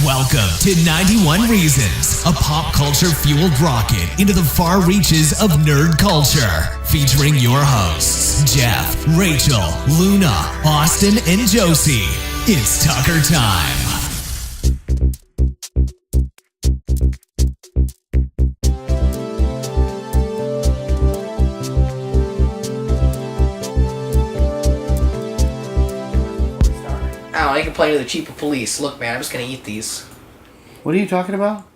Welcome to 91 Reasons, a pop culture fueled rocket into the far reaches of nerd culture. Featuring your hosts, Jeff, Rachel, Luna, Austin, and Josie. It's Tucker time. I complain to the cheaper police. Look, man, I'm just gonna eat these. What are you talking about?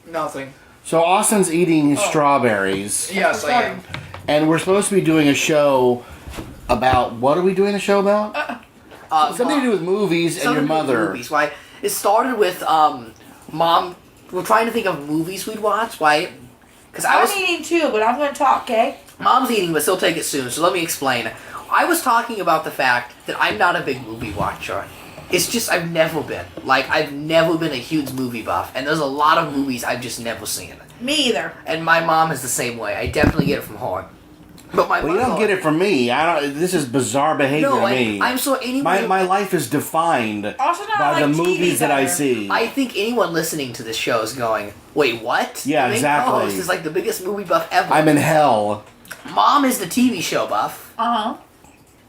Nothing. So Austin's eating strawberries. Yes, I am. And we're supposed to be doing a show about... What are we doing a show about? Something to do with movies and your mother. Movies, right? It started with, Mom... We're trying to think of movies we'd watch, right? Because I'm eating too, but I'm going to talk, okay? Mom's eating, but she'll take it soon, so let me explain. I was talking about the fact that I'm not a big movie watcher. It's just, I've never been. Like, I've never been a huge movie buff, and there's a lot of movies I've just never seen. Me either. And my mom is the same way. I definitely get it from her. But my Well, you don't get it from me. I don't. This is bizarre behavior to me. I'm so anyway. My life is defined Also not by like the TV movies that I better. see. I think anyone listening to this show is going, wait, what? Yeah, The main exactly. co-host is like the biggest movie buff ever. I'm in hell. Mom is the TV show buff. Uh-huh.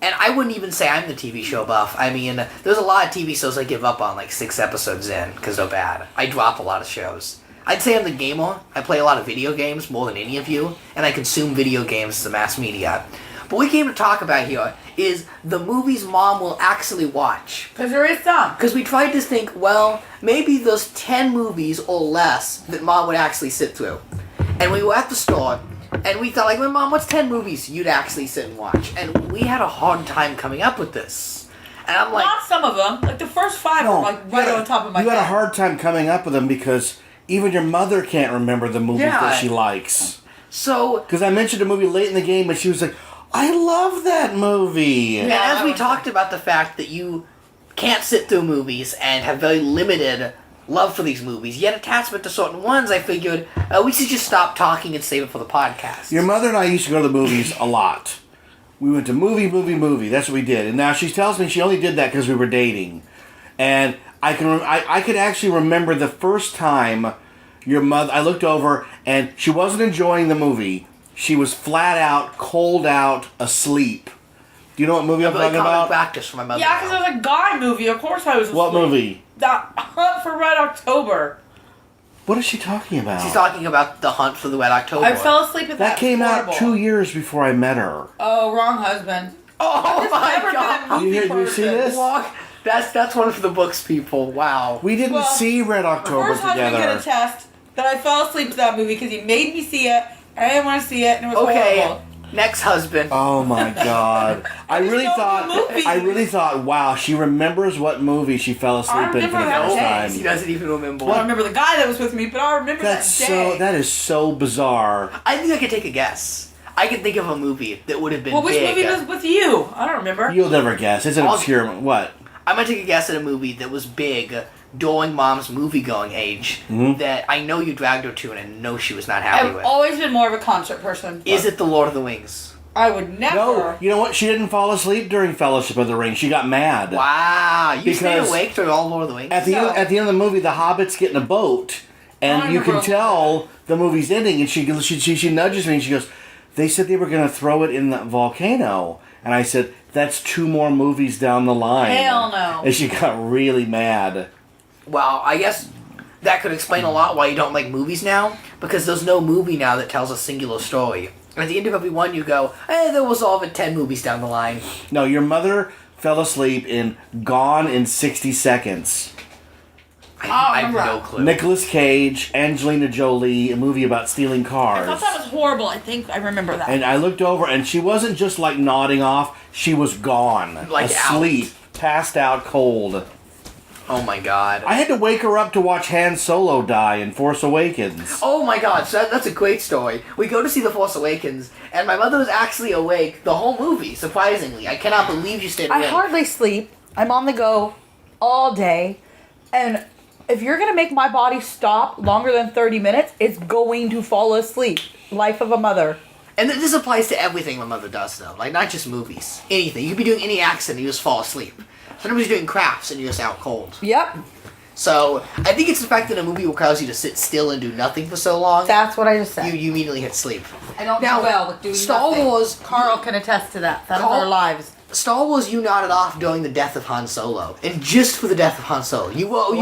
And I wouldn't even say I'm the TV show buff. I mean, there's a lot of TV shows I give up on like 6 episodes in because they're bad. I drop a lot of shows. I'd say I'm the gamer. I play a lot of video games more than any of you, and I consume video games as a mass media. But what we came to talk about here is the movies Mom will actually watch. Because there is some. Because we tried to think, well, maybe there's 10 movies or less that Mom would actually sit through. And we were at the store, and we thought, like, well, Mom, what's 10 movies you'd actually sit and watch? And we had a hard time coming up with this. And I'm like... Not some of them. Like, the first 5 are, like, right on top of my head. You had a hard time coming up with them because even your mother can't remember the movies that she likes. So... Because I mentioned a movie late in the game, and she was like, I love that movie. And as we talked about the fact that you can't sit through movies and have very limited love for these movies, yet attachment to certain ones, I figured we should just stop talking and save it for the podcast. Your mother and I used to go to the movies a lot. We went to movie. That's what we did. And now she tells me she only did that because we were dating. And I could actually remember the first time your mother... I looked over and she wasn't enjoying the movie. She was flat out, cold out, asleep. Do you know what movie I'm talking about? Practice for my mother. Yeah, because it was a guy movie. Of course I was asleep. What movie? The Hunt for Red October. What is she talking about? She's talking about The Hunt for the Red October. I fell asleep at that. That came horrible. out 2 years before I met her. Oh, wrong husband. Oh my Never been a god! movie Do you see person. this? Walk. That's one for the books, people. Wow. We didn't see Red October First husband together. can attest that I fell asleep to that movie because he made me see it. I didn't want to see it, and it was horrible. Next husband. Oh my god! I really don't know movies. thought, wow, she remembers what movie she fell asleep in for the remember first that time. He doesn't even remember. I don't remember the guy that was with me, but I remember that day. That is so bizarre. I think I could take a guess. I could think of a movie that would have been Which big. movie was with you? I don't remember. You'll never guess. It's an obscure what? I'm gonna take a guess at a movie that was big during Mom's movie-going age that I know you dragged her to and I know she was not happy I've with. always been more of a concert person. Is it The Lord of the Rings? I would never. No, you know what? She didn't fall asleep during Fellowship of the Ring. She got mad. Wow, you stayed Because awake during all Lord of the Rings? At the end of the movie, the Hobbits get in a boat, and you can tell the movie's ending. And she nudges me and she goes, "They said they were going to throw it in the volcano." And I said, "That's 2 more movies down the line." Hell no. And she got really mad. Well, I guess that could explain a lot why you don't like movies now, because there's no movie now that tells a singular story. And at the end of every one, you go, they'll resolve it 10 movies down the line. No, your mother fell asleep in Gone in 60 Seconds. I have no clue. Nicolas Cage, Angelina Jolie, a movie about stealing cars. I thought that was horrible. I think I remember that. And I looked over, and she wasn't just like nodding off; she was gone, Like asleep, passed out, cold. Oh my god. I had to wake her up to watch Han Solo die in Force Awakens. Oh my god, so that's a great story. We go to see The Force Awakens, and my mother was actually awake the whole movie, surprisingly. I cannot believe you stayed I awake. hardly sleep. I'm on the go all day. And if you're going to make my body stop longer than 30 minutes, it's going to fall asleep. Life of a mother. And this applies to everything my mother does, though. Like, not just movies. Anything. You could be doing any accent and you just fall asleep. Sometimes you're doing crafts and you're just out cold. Yep. So I think it's the fact that a movie requires you to sit still and do nothing for so long. That's what I just said. You immediately hit sleep. I don't Now, do well with doing Star nothing. Wars. Carl can attest to that. That is Carl- our lives. Star Wars, you nodded off during the death of Han Solo, and just for the death of Han Solo, you woke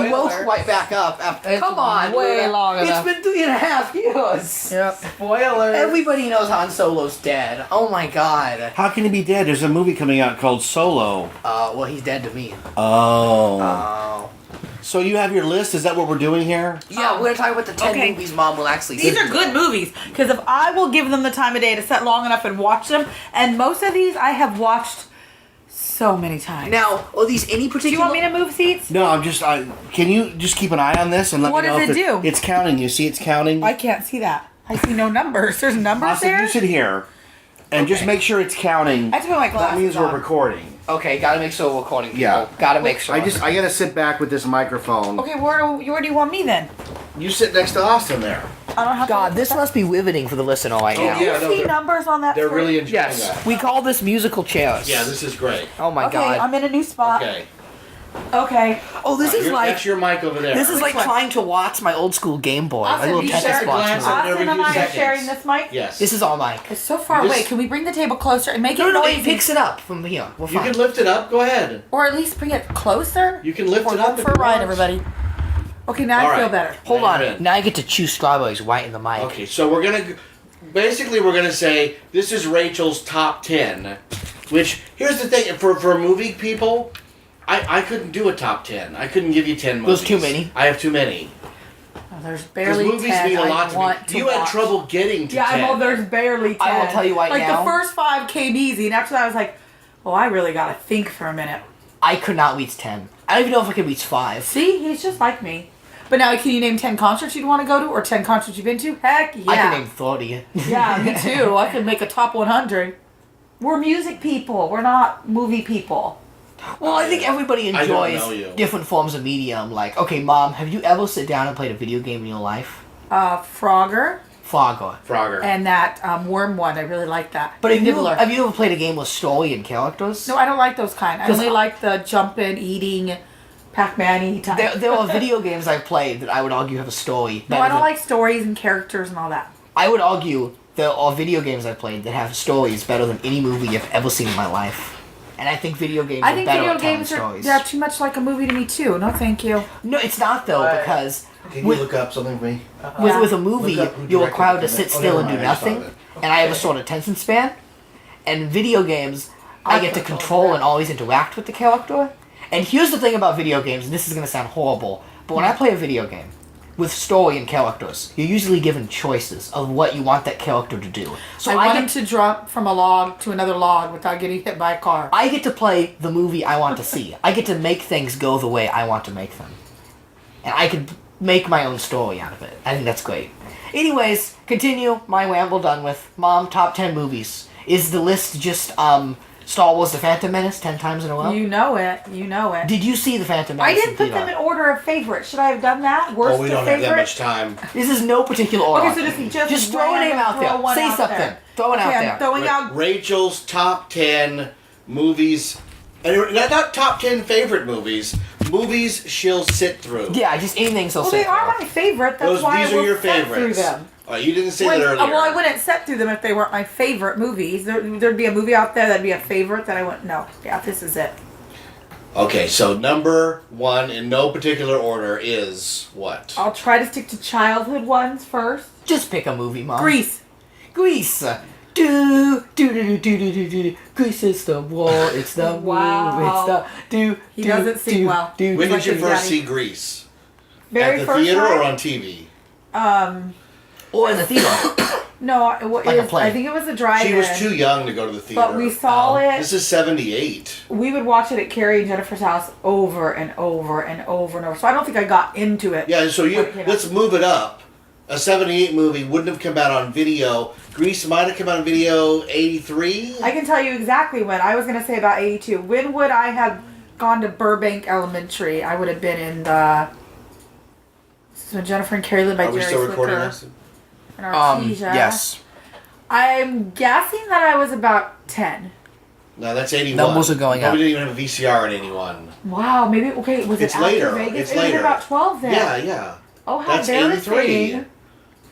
right back up. After, It's come on, way Luna. long enough. It's been 3.5 years. Yep. Spoiler. Everybody knows Han Solo's dead. Oh my god. How can he be dead? There's a movie coming out called Solo. Well, he's dead to me. Oh. Oh. So you have your list? Is that what we're doing here? Yeah, we're gonna talk about the 10 Okay. movies Mom will actually These see. are good movies because if I will give them the time of day to sit long enough and watch them, and most of these I have watched so many times. Now, are these any Do you particular... want me to move seats? No, I'm just. Can you just keep an eye on this and let What me know does if it do? It's counting. You see, it's counting. I can't see that. I see no numbers. There's numbers Austin, there. you sit here, and just make sure it's counting. I have to put my That glasses means we're on. recording. Okay, gotta make sure we're recording people. Yeah. Gotta make sure. I gotta sit back with this microphone. Okay, where do you want me then? You sit next to Austin there. I don't have. God, to this must be riveting for the listener right now. Do you Yeah, no, see they're- numbers on that? They're screen? really enjoying Yes, that. we call this musical chairs. Yeah, this is great. Oh my Okay, god. I'm in a new spot. Okay. Okay. Oh, this is like That's your mic over there. this is like one? trying to watch my old school Game Boy. My Austin, little you Tetris share a box. glance movie. at- every Austin and few I are seconds. sharing this mic. Yes. This is all mic. It's so far You away. just- Can we bring the table closer and make No, it no, noisy? it picks it up from here. We're You fine. can lift it up. Go ahead. Or at least bring it closer. You can lift We're it up going if for a you ride, want. everybody. Okay, now All I feel right. better. Hold Now on. you're in. Now I get to chew strawberries right in the mic. Okay, so we're gonna basically we're gonna say this is Rachel's top 10. Which here's the thing for movie people, I couldn't do a top 10. I couldn't give you 10 movies. Those too many? I have too many. Oh, there's Because barely movies 10 mean a I lot to want me. to You had watch. trouble getting to Yeah, 10. I know there's barely 10. I will tell you right like now. the first 5 came easy, and after that I was like, oh, I really gotta think for a minute. I could not reach 10. I don't even know if I could reach 5. See, he's just like me. But now, can you name 10 concerts you'd want to go to, or 10 concerts you've been to? Heck yeah. I can name 30. Yeah, me too. I could make a top 100. We're music people. We're not movie people. Well, I think everybody I don't know enjoys you. different forms of media. I'm like, okay, Mom, have you ever sit down and played a video game in your life? Frogger Frogger. and that worm one. I really like that. But have Nibbler. you ever played a game with story and characters? No, I don't like those kind. I 'Cause only I- like the jumping, eating, Pac-Man-y type. There are video games I've played that I would argue have a story. No, better I don't than- like stories and characters and all that. I would argue there are video games I've played that have stories better than any movie I've ever seen in my life. And I think video games I are think better video at telling games stories. they're too much like a movie to me too. No, thank you. No, it's not though, Why? because Can with, you look up something for me? Yeah. with a movie, Look up who you're directed required to it. sit Oh, still never and do mind, I just thought nothing. of it. And I have a sort of attention span. And video games, I get to control and always interact with the character. And here's the thing about video games, and this is going to sound horrible, but when I play a video game with story and characters, you're usually given choices of what you want that character to do. So I want get him to jump from a log to another log without getting hit by a car. I get to play the movie I want to see. I get to make things go the way I want to make them. And I can make my own story out of it. I think that's great. Anyways, continue my ramble done with. Mom, top 10 movies. Is the list just Star Wars The Phantom Menace 10 times in a row? You know it. You know it. Did you see The Phantom Menace I didn't in put theater? them in order of favorite. Should I have done that? Worst Oh, we to don't have favorite? that much time. This is no particular order. Okay, so just throw a name random, out throw there. one Say out something. there. Throw it Okay, out I'm there. throwing out. Rachel's top 10 movies. And not top 10 favorite movies. Movies she'll sit through. Yeah, just anything so Well, they simple. are my favorite. That's why These I are will your sit through favorites. them. You didn't say that earlier. Well, I wouldn't sit through them if they weren't my favorite movies. There'd be a movie out there that'd be a favorite that I wouldn't know. Yeah, this is it. Okay, so number 1 in no particular order is what? I'll try to stick to childhood ones first. Just pick a movie, Mom. Grease. Grease. Do do do do do do do. Grease is the war. It's the Wow. move. It's the do. He do, doesn't sing do, well. Do, When do. did you Daddy. first see Grease? Very At the first theater time. or on TV? Or in the theater. No, it was, Like a play. I think it was a drive-in. She was too young to go to the theater. But we saw it. This is 78. We would watch it at Carrie and Jennifer's house over and over and over and over. So I don't think I got into it. Yeah, so when it came out. let's move it up. A 78 movie wouldn't have come out on video. Grease might have come out on video 83. I can tell you exactly when. I was going to say about 82. When would I have gone to Burbank Elementary? I would have been in the... This is when Jennifer and Carrie lived by Are we Jerry still recording Slicker this? and Artesia. Yes. I'm guessing that I was about 10. No, that's 81. That wasn't going Probably up. didn't even have a VCR in 81. Wow, maybe, okay, was It's it after later. Vegas? It's It was later. about 12 then. Yeah. Oh, how That's 83. embarrassing.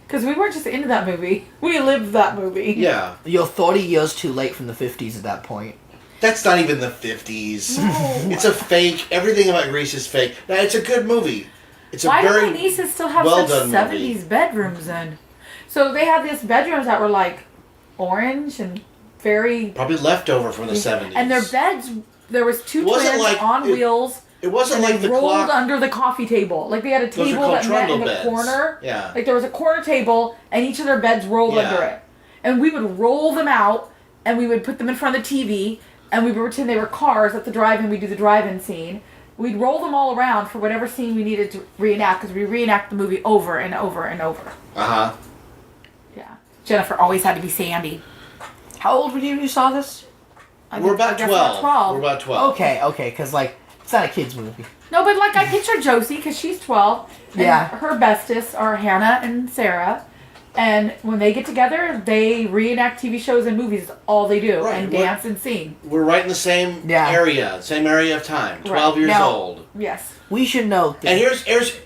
Because we weren't just into that movie. We lived that movie. Yeah. You're 30 years too late from the 50s at that point. That's not even the 50s. No. It's a fake. Everything about Grease is fake. Now, it's a good movie. It's a Why do very my nieces still have well such done 70s movie. bedrooms then? So they had these bedrooms that were like orange and very... Probably leftover from the 70s. And their beds, there was two Wasn't twins like- on it- wheels. It wasn't And like they the rolled clock. under the coffee table. Like they had a Those are table called that met in trundle the beds. corner. Yeah. Like there was a corner table and each of their beds rolled Yeah. under it. And we would roll them out and we would put them in front of the TV and we would pretend they were cars at the drive-in. We'd do the drive-in scene. We'd roll them all around for whatever scene we needed to reenact because we reenact the movie over and over and over. Uh-huh. Yeah. Jennifer always had to be Sandy. How old were you when you saw this? We're about 12. We're about 12. Okay, because, like, it's not a kid's movie. No, but like I picture Josie because she's 12. And Yeah. her bestest are Hannah and Sarah. And when they get together, they reenact TV shows and movies. Is all they do. Right, And we're- dance and sing. We're right in the same Yeah. area, same area of time. 12 Right. years Now- old. Yes. We should note that. And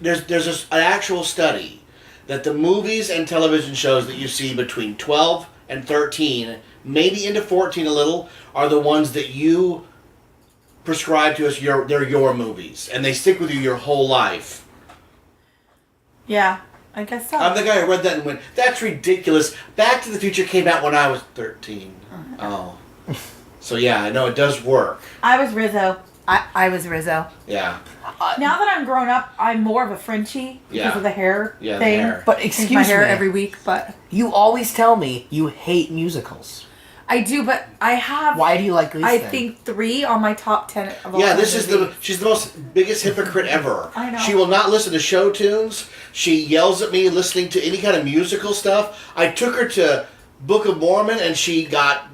there's an actual study that the movies and television shows that you see between 12 and 13, maybe into 14 a little, are the ones that you prescribe to us. They're your movies, and they stick with you your whole life. Yeah. I guess so. I'm the guy who read that and went, "That's ridiculous." Back to the Future came out when I was 13. Oh, so yeah, I know it does work. I was Rizzo. I was Rizzo. Yeah, Now that I'm grown up, I'm more of a Frenchie because Yeah. of the hair Yeah, the thing. hair. But Change excuse my hair me, every week, but you always tell me you hate musicals. I do. But I have. Why do you like Grease I then? think 3 on my top 10 of all yeah. time This is movies. she's the most biggest hypocrite ever. I know. She will not listen to show tunes. She yells at me listening to any kind of musical stuff. I took her to Book of Mormon and she got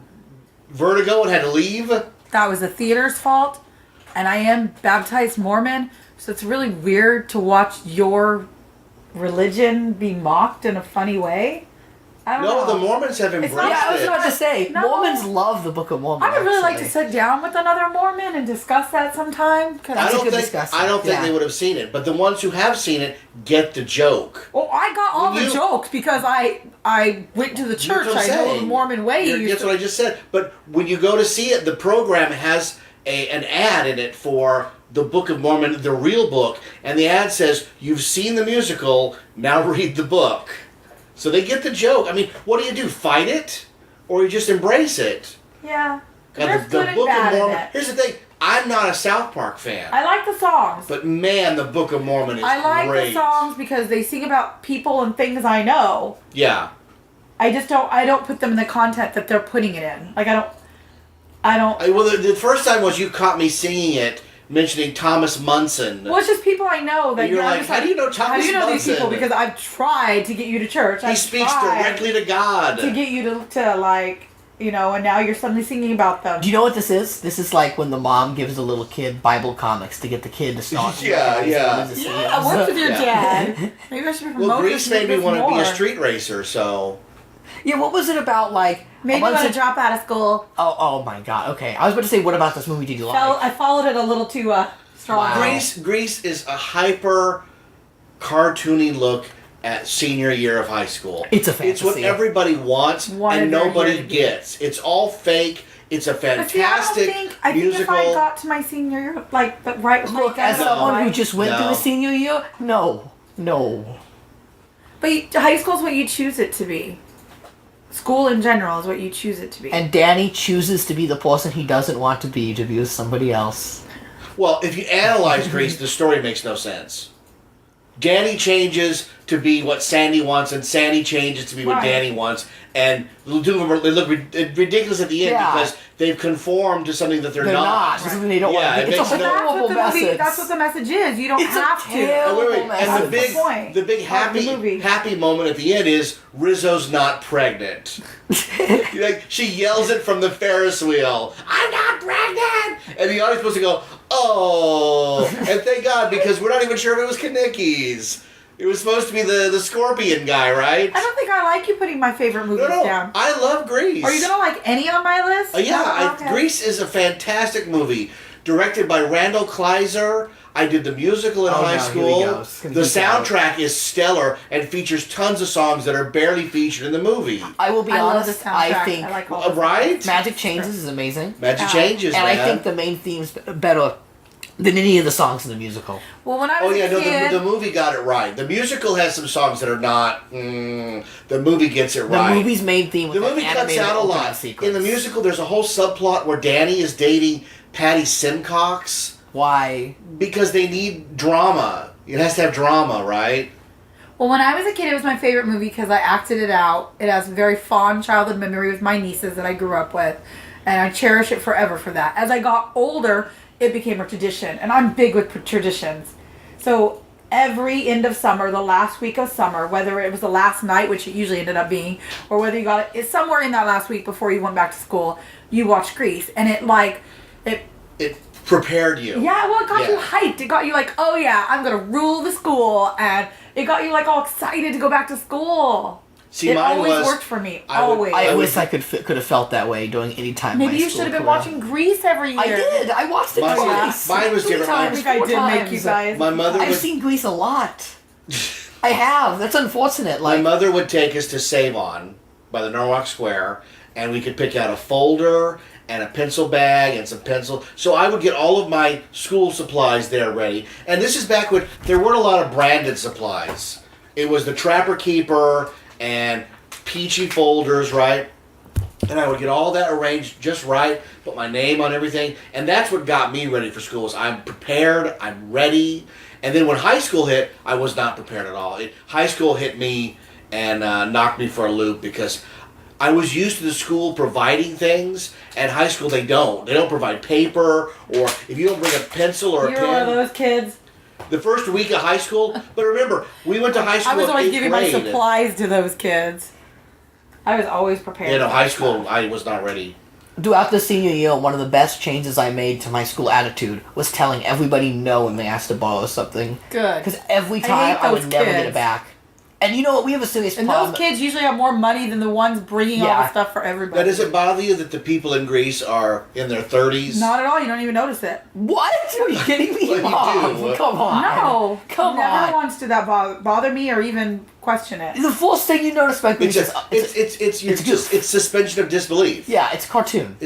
vertigo and had to leave. That was the theater's fault, and I am baptized Mormon, so it's really weird to watch your religion be mocked in a funny way. I don't No, know. the Mormons have embraced not- Yeah, I was it. about to say, No. Mormons love the Book of Mormon. I would really like to actually. sit down with another Mormon and discuss that sometime. Cause That's I a don't good think discussion. I don't think Yeah. they would have seen it, but the ones who have seen it get the joke. well, I got all When the you- jokes because I went to the church. That's what I'm I know the saying. Mormon way. That's what I just said. But when you go to see it, the program has an ad in it for the Book of Mormon, the real book, and the ad says, "You've seen the musical, now read the book." So they get the joke. I mean, what do? Fight it? Or you just embrace it? Yeah. God, There's good and bad in it. Here's the thing. I'm not a South Park fan. I like the songs. But man, the Book of Mormon is I like great. the songs because they sing about people and things I know. Yeah. I just don't. I don't put them in the content that they're putting it in. Like I don't. Well, the first time was you caught me singing it, mentioning Thomas Munson. Well, it's just people I know that And you're I'm like, just how do you know How Thomas do you know these Munson? people? Because I've tried to get you to church. He I've speaks tried directly to God. to get you to like, you know, and now you're suddenly singing about them. Do you know what this is? This is like when the mom gives the little kid Bible comics to get the kid to start. Yeah, yeah. I worked with your Yeah. dad. Maybe I should promote Well, Grease this made me this want to be more. a street racer, so... Yeah, what was it about? Like Made me once want it- to drop out of school. Oh my God. Okay, I was about to say, what about this movie did you like? I followed it a little too strong. Wow. Grease is a hyper cartoony look at senior year of high school. It's a It's what fantasy. everybody wants Wanted and their nobody year to be. gets. It's all fake. It's a But see, I fantastic think musical. if I got to my senior year, like the right Look, like, as I don't know, someone who like- just went through No. a senior year, no. But high school is what you choose it to be. School in general is what you choose it to be. And Danny chooses to be the person he doesn't want to be with somebody else. Well, if you analyze Grease, the story makes no sense. Danny changes to be what Sandy wants, and Sandy changes to be what Right. Danny wants, and they look ridiculous at the end Yeah. because they've conformed to something that they're They're not. not. Something they don't Yeah, want to it be. It's a makes no- that's horrible what the movie. message. That's what the message is. You don't It's a have to. terrible Oh, wait. message. And the That's big, the point the big of the movie. happy moment at the end is Rizzo's not pregnant. Like she yells it from the Ferris wheel. I'm not pregnant, and the audience supposed to go, oh, and thank God because we're not even sure if it was Kanicki's. It was supposed to be the scorpion guy, right? I don't think I like you putting my favorite movies down. I love Grease. Are you gonna like any on my list? Okay. Grease is a fantastic movie, directed by Randall Kleiser. I did the musical in high school. The soundtrack is stellar and features tons of songs that are barely featured in the movie. I will be honest. Love the soundtrack. I think I like all right? Magic Changes is amazing. Magic Changes, and man. I think the main theme's better than any of the songs in the musical. Well, when I was a kid, the movie got it right. The musical has some songs that are not. The movie gets it right. The movie's main theme. The movie cuts out a lot. In the musical, there's a whole subplot where Danny is dating Patty Simcox. Why? Because they need drama. It has to have drama, right? well, when I was a kid, it was my favorite movie because I acted it out. It has a very fond childhood memory with my nieces that I grew up with, and I cherish it forever for that. As I got older, it became a tradition, and I'm big with traditions. So every end of summer, the last week of summer, whether it was the last night, which it usually ended up being, or whether you got it somewhere in that last week before you went back to school, you watched Grease, and it prepared you. Yeah, well, it got you hyped. It got you like, oh yeah, I'm gonna rule the school, and it got you like all excited to go back to school. See, it mine always worked for me. Always. I wish I could have felt that way during any time. Maybe you should have been watching Grease every year. I did. I watched it twice. Mine was different. I think I did make you guys. My mother. I've seen Grease a lot. I have. That's unfortunate. My mother would take us to Save On by the Norwalk Square, and we could pick out a folder and a pencil bag and some pencil. So I would get all of my school supplies there ready. And this is back when there weren't a lot of branded supplies. It was the Trapper Keeper and peachy folders, right? And I would get all that arranged just right, put my name on everything, and that's what got me ready for school. I'm prepared, I'm ready. And then when high school hit, I was not prepared at all. High school hit me and knocked me for a loop because I was used to the school providing things, and high school they don't. They don't provide paper, or if you don't bring a pencil or a pen. You're one of those kids. The first week of high school, but remember, we went to high school. I was always giving grade. my supplies to those kids. I was always prepared. High school, I was not ready. Throughout the senior year, one of the best changes I made to my school attitude was telling everybody no when they asked to borrow something. Good. Because every time I would never get it back. And you know what? We have a serious and problem. those kids usually have more money than the ones bringing all the stuff for everybody. Now, does it bother you that the people in Greece are in their 30s? Not at all. You don't even notice it. What? Are you kidding me? Well, you Mom, do. come on. No. Come Never on. once did that bother me or even question it. The first thing you notice about Grease is It's suspension of disbelief. yeah, it's a cartoon. I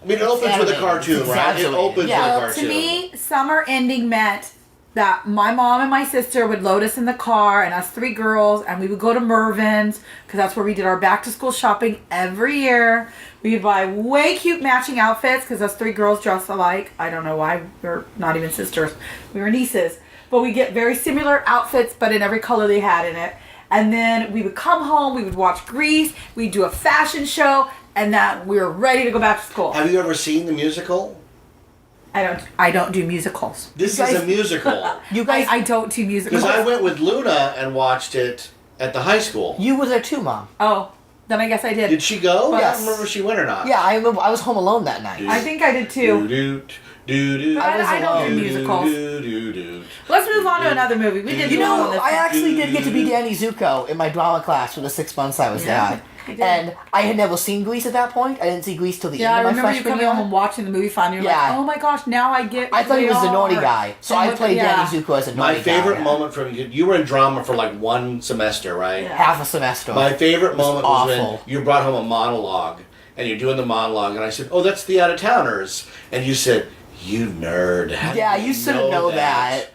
mean, it opens with a cartoon, It's right? It exaggerated. opens with a Yeah. cartoon. To me, summer ending meant that my mom and my sister would load us in the car, and us three girls, and we would go to Mervyn's, because that's where we did our back-to-school shopping every year. We would buy way cute matching outfits, because us three girls dress alike. I don't know why. We're not even sisters. We were nieces. But we get very similar outfits, but in every color they had in it. And then we would come home, we would watch Grease, we'd do a fashion show, and that we were ready to go back to school. Have you ever seen the musical? I don't do musicals. This is a musical. You guys, I don't do musicals. Because I went with Luna and watched it at the high school. you were there too, Mom. Oh, then I guess I did. Did she go? Yes. I don't remember if she went or not. Yeah, I remember. I was home alone that night. I think I did too. Do-do-do-do. I don't do musicals. Do-do-do-do. Let's move on to another movie. We did You one know, on this I one. actually did get to be Danny Zuko in my drama class for the 6 months I was there. you did. And I had never seen Grease at that point. I didn't see Grease till the Yeah, I end of my remember you freshman coming year. home and watching the movie finally. You're Yeah. like, oh my gosh, now I get. I thought he what was they the naughty are. guy. So And I what- played yeah. Danny Zuko as a naughty My guy. favorite moment from you were in drama for like one semester, right? Yeah. Half a semester. My favorite moment was when awful. you brought home a monologue, and you're doing the monologue, and I said, "Oh, that's the out-of-towners," and you said, "You nerd." How Yeah, did you shouldn't know that.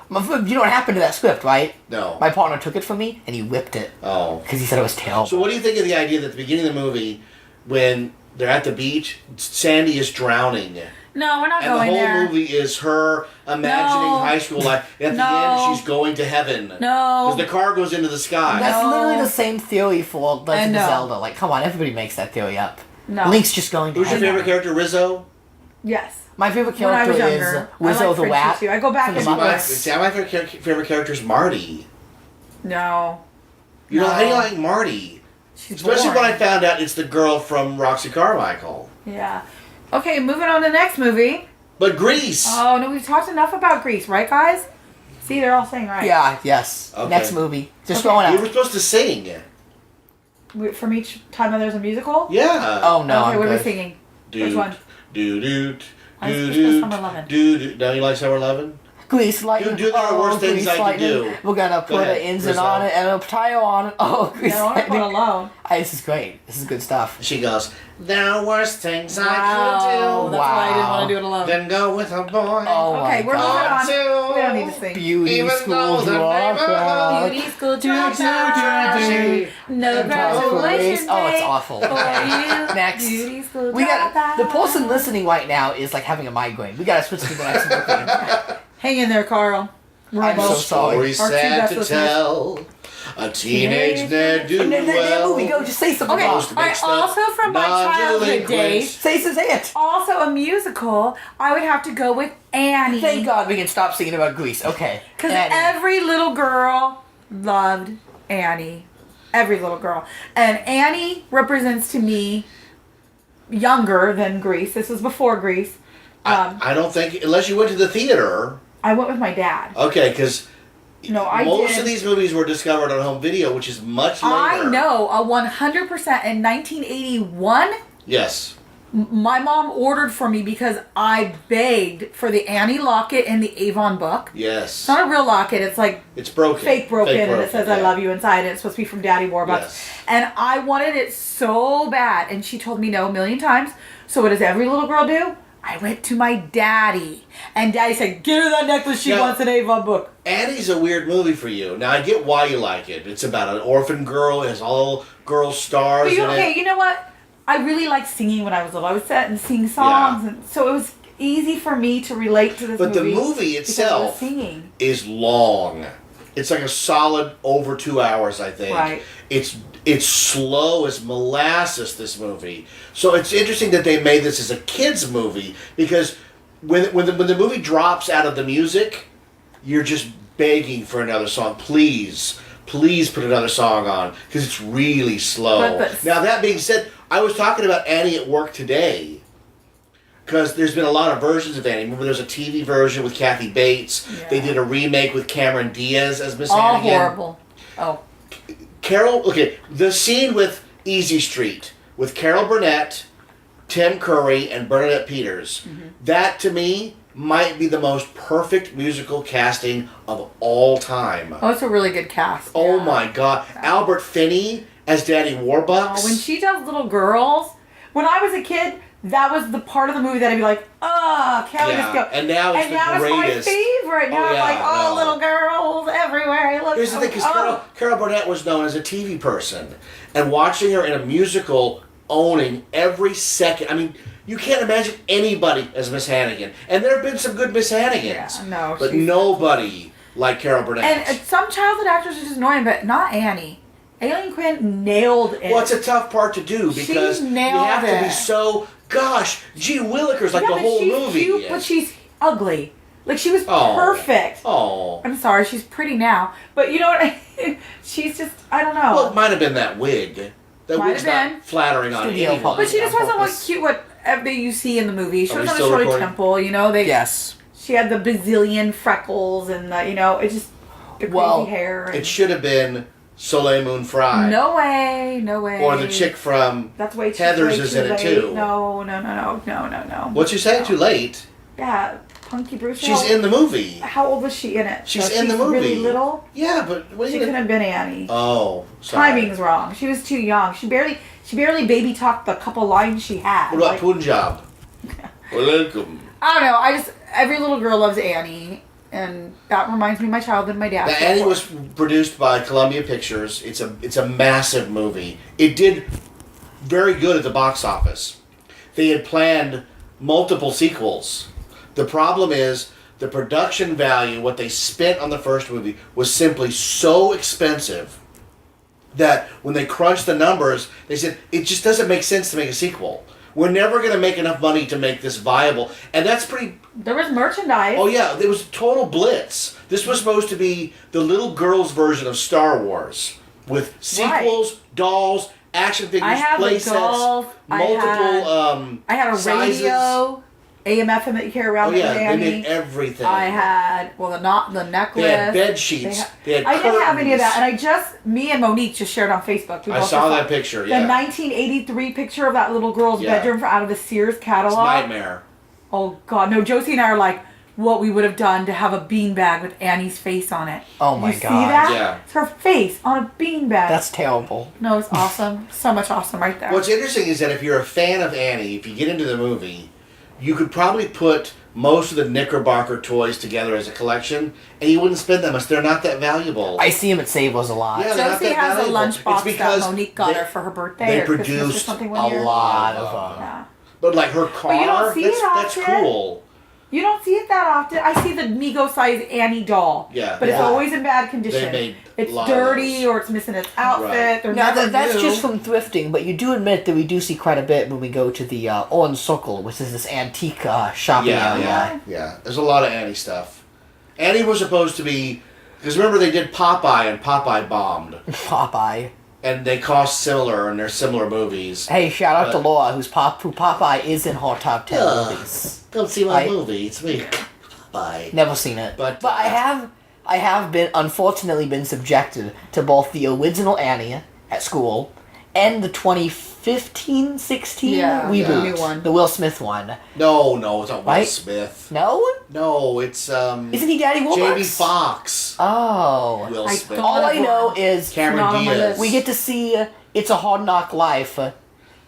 You know what happened to that script, right? No. My partner took it from me, and he whipped it. Oh. Because he said it was terrible. So what do you think of the idea that at the beginning of the movie, when they're at the beach, Sandy is drowning, No, we're not and the going whole there. movie is her imagining No. high school life. And at No. the end, she's going to heaven. No. Because the car goes into the sky. That's No. literally the same theory for Legend of no. Zelda. Like, come on, everybody makes that theory up. No. Link's just going to Who's your heaven. favorite character, Rizzo? Yes. My favorite When I character was is younger, I Wizzo like the Rat. Fritchie too. I go back from and the look. Muppets. My favorite character is Marty. No. You know, No. how do you like Marty? She's Especially boring. when I found out it's the girl from Roxy Carmichael. Yeah. Okay, moving on to the next movie. But Grease. Oh no, we've talked enough about Grease, right, guys? See, they're all saying right. Yeah, yes. Okay. Next movie. Just Okay. throwing You were out. supposed to sing. From each time that there's a musical? Yeah. Oh, no, okay, I'm what are we good. singing? Dude, Which one? Dude. I was supposed to Summer Lovin'. Dude. Now you like Summer Lovin'? Grease lightning. Do the worst things grease I can lightning. do. We're gonna put ahead, an engine Rizzo. on it and a tire on it. Oh, grease I don't want to put lightning. alone. This is great. This is good stuff. She goes, there are worse things Wow. I could do That's why I didn't Wow. want to do it alone. than go with a boy. Oh Okay, my we're God. moving on. We don't need to sing. Beauty Even school though the dropout. Beauty school Do, dropout. No And graduation Oh, it's day awful. for Okay. you. Next. Beauty school We got dropout. the person listening right now is like having a migraine. We gotta switch to the next movie. Hang in there, Carl. I'm so sorry. Story Our two sad best to listeners. tell. A teenage ne'er-do-well. And then there we go. Just say something. Okay, Bob. Supposed to mix I up also from my childhood non-delinquents. days, Say it. also a musical, I would have to go with Annie. Thank God we can stop singing about Grease. Okay. Because Annie. every little girl loved Annie. Every little girl. And Annie represents to me younger than Grease. This was before Grease. I don't think, unless you went to the theater. I went with my dad. Okay, because No, I most did. of these movies were discovered on home video, which is much later. I know, 100% in 1981. Yes. My mom ordered for me because I begged for the Annie locket in the Avon book. Yes. It's not a real locket. It's like It's broken. fake broken, and it says "I yeah. love you" inside. And it's supposed to be from Daddy Warbucks. Yes. And I wanted it so bad, and she told me no a million times. So what does every little girl do? I went to my daddy, and Daddy said, "Get her that necklace. She Now- wants an Avon book." Annie's a weird movie for you. Now, I get why you like it. It's about an orphan girl. It has all girl stars But in it. you know what? I really liked singing when I was little. I would sit and sing songs, and so it was easy for me to relate to this But the movie. movie because I was itself singing. is long. It's like a solid over 2 hours, I think. Right. It's slow as molasses, this movie. So it's interesting that they made this as a kids movie, because when the movie drops out of the music, you're just begging for another song. Please put another song on, because it's really slow. But- Now, that being said, I was talking about Annie at work today, because there's been a lot of versions of Annie. Remember, there's a TV version with Kathy Bates. Yeah. They did a remake with Cameron Diaz as Miss All Hannigan. horrible. Oh. Carol, okay, the scene with Easy Street, with Carol Burnett, Tim Curry, and Bernadette Peters, that to me might be the most perfect musical casting of all time. Oh, it's a really good cast. Oh yeah. my God. Albert Finney as Daddy Warbucks. Oh, when she does little girls, when I was a kid, that was the part of the movie that I'd be like, can we Yeah, just go? and now it's the it's greatest. my favorite. Now Oh, I'm yeah, like, no. little girls everywhere. I look. Here's the thing, because oh. Carol Burnett was known as a TV person, and watching her in a musical, owning every second. I mean, you can't imagine anybody as Miss Hannigan, and there have been some good Miss Hannigans, Yeah, no, but she's- nobody like Carol Burnett. And some childhood actors are just annoying, but not Annie. Aileen Quinn nailed it. well, it's a tough part to do, because you nailed have to be it. so. Gosh, Gee Willikers, like yeah, the but whole she's movie. cute, but she's ugly. Like, she was Oh. perfect. Oh. I'm sorry, she's pretty now. But you know what? She's just, I don't know. Well, it might have been that wig. That Might wig's have not been. flattering on Studio anyone. But she just on wasn't what purpose. cute what you see in the movie. She Are we was on a still shorty recording? temple, you know. Yes. She had the bazillion freckles and the, it just the crazy Well, hair. And It should have been Soleil Moon Frye. no way, no way. Or the chick from That's way too Heather's way is too in it late. too. No. What's you saying? No. Too late. Yeah, Punky Brewster. She's in the movie. How old was she in it? She's So in the movie. Really little. Yeah, but what do She you? couldn't have been Annie. Oh, sorry. Timing's wrong. She was too young. She barely baby talked the couple lines she had. What about Like, Punjab? Welcome. I don't know. Every little girl loves Annie, and that reminds me of my childhood and my dad. Now, Annie was produced by Columbia Pictures. It's a massive movie. It did very good at the box office. They had planned multiple sequels. The problem is the production value, what they spent on the first movie, was simply so expensive that when they crunched the numbers, they said, it just doesn't make sense to make a sequel. We're never going to make enough money to make this viable. And that's pretty... There was merchandise. Oh yeah, it was a total blitz. This was supposed to be the little girls' version of Star Wars. With sequels, dolls, action figures, I have play a sets, doll. multiple I had a sizes. radio. AMFM that you carry around. Oh yeah, Annie. they made everything. I had the necklace. They had bed sheets. They had I didn't have any of that, curtains. and me and Monique just shared on Facebook. I saw that picture. Yeah, the 1983 picture of that little girl's bedroom out of the Sears catalog. It's nightmare. Oh God, no! Josie and I are like, what we would have done to have a beanbag with Annie's face on it. Oh my you God! See that? Yeah. It's her face on a beanbag. That's terrible. No, it's awesome. So much awesome right there. What's interesting is that if you're a fan of Annie, if you get into the movie, you could probably put most of the Knickerbocker toys together as a collection, and you wouldn't spend that much. They're not that valuable. I see him at Save-Os a lot. Yeah, they're not Josie that has valuable. a It's lunchbox because that Monique got her for her birthday or Christmas or produced something a one year. lot of them. Yeah. But like her car, you don't see that's it often. cool. You don't see it that often. I see the Mego-sized Annie doll. Yeah. But it's Yeah. always in bad condition. They made It's a lot of dirty those. or it's missing its outfit. Right. They're Now never that's new. just from thrifting, but you do admit that we do see quite a bit when we go to the Owen Circle, which is this antique shopping area. Yeah. There's a lot of Annie stuff. Annie was supposed to be, because remember they did Popeye and Popeye bombed, Popeye. and they cost similar and they're similar movies. Hey, shout out to But- Laura, who Popeye is in her top 10 movies. Come see my I- movie. It's me, Popeye. Never seen it, But, I have been unfortunately been subjected to both the original Annie at school and the 2015-16 Yeah, reboot, the new one. the Will Smith one. No, it's not Will Right? Smith. No, No, it's isn't he Daddy Warbucks? Jamie Foxx. Oh, Will I Smith. thought- all I know is Cameron not on my Diaz. list. we get to see "It's a Hard Knock Life"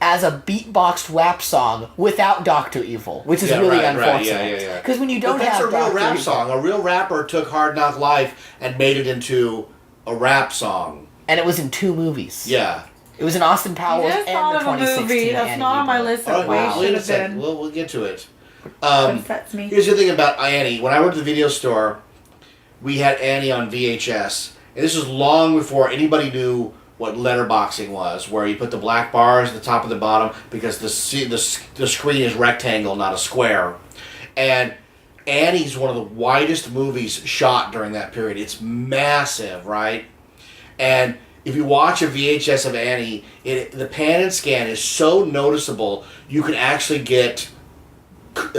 as a beatboxed rap song without Dr. Evil, which is Yeah, really right, unfortunate. yeah. Because when you don't But that's have a real Dr. rap Evil, song. A real rapper took Hard Knock Life and made it into a rap song. and it was in 2 movies. Yeah. It was in Austin You Powers just and thought the of a 2016 movie. That's Annie not on my reboot. list. All That right, way wait should a have second. been. We'll get to it. Upsets me. Here's the thing about Annie. When I went to the video store, we had Annie on VHS. And this was long before anybody knew what letterboxing was, where you put the black bars at the top and the bottom because the screen is rectangle, not a square. And Annie's one of the widest movies shot during that period. It's massive, right? And if you watch a VHS of Annie, the pan and scan is so noticeable you can actually get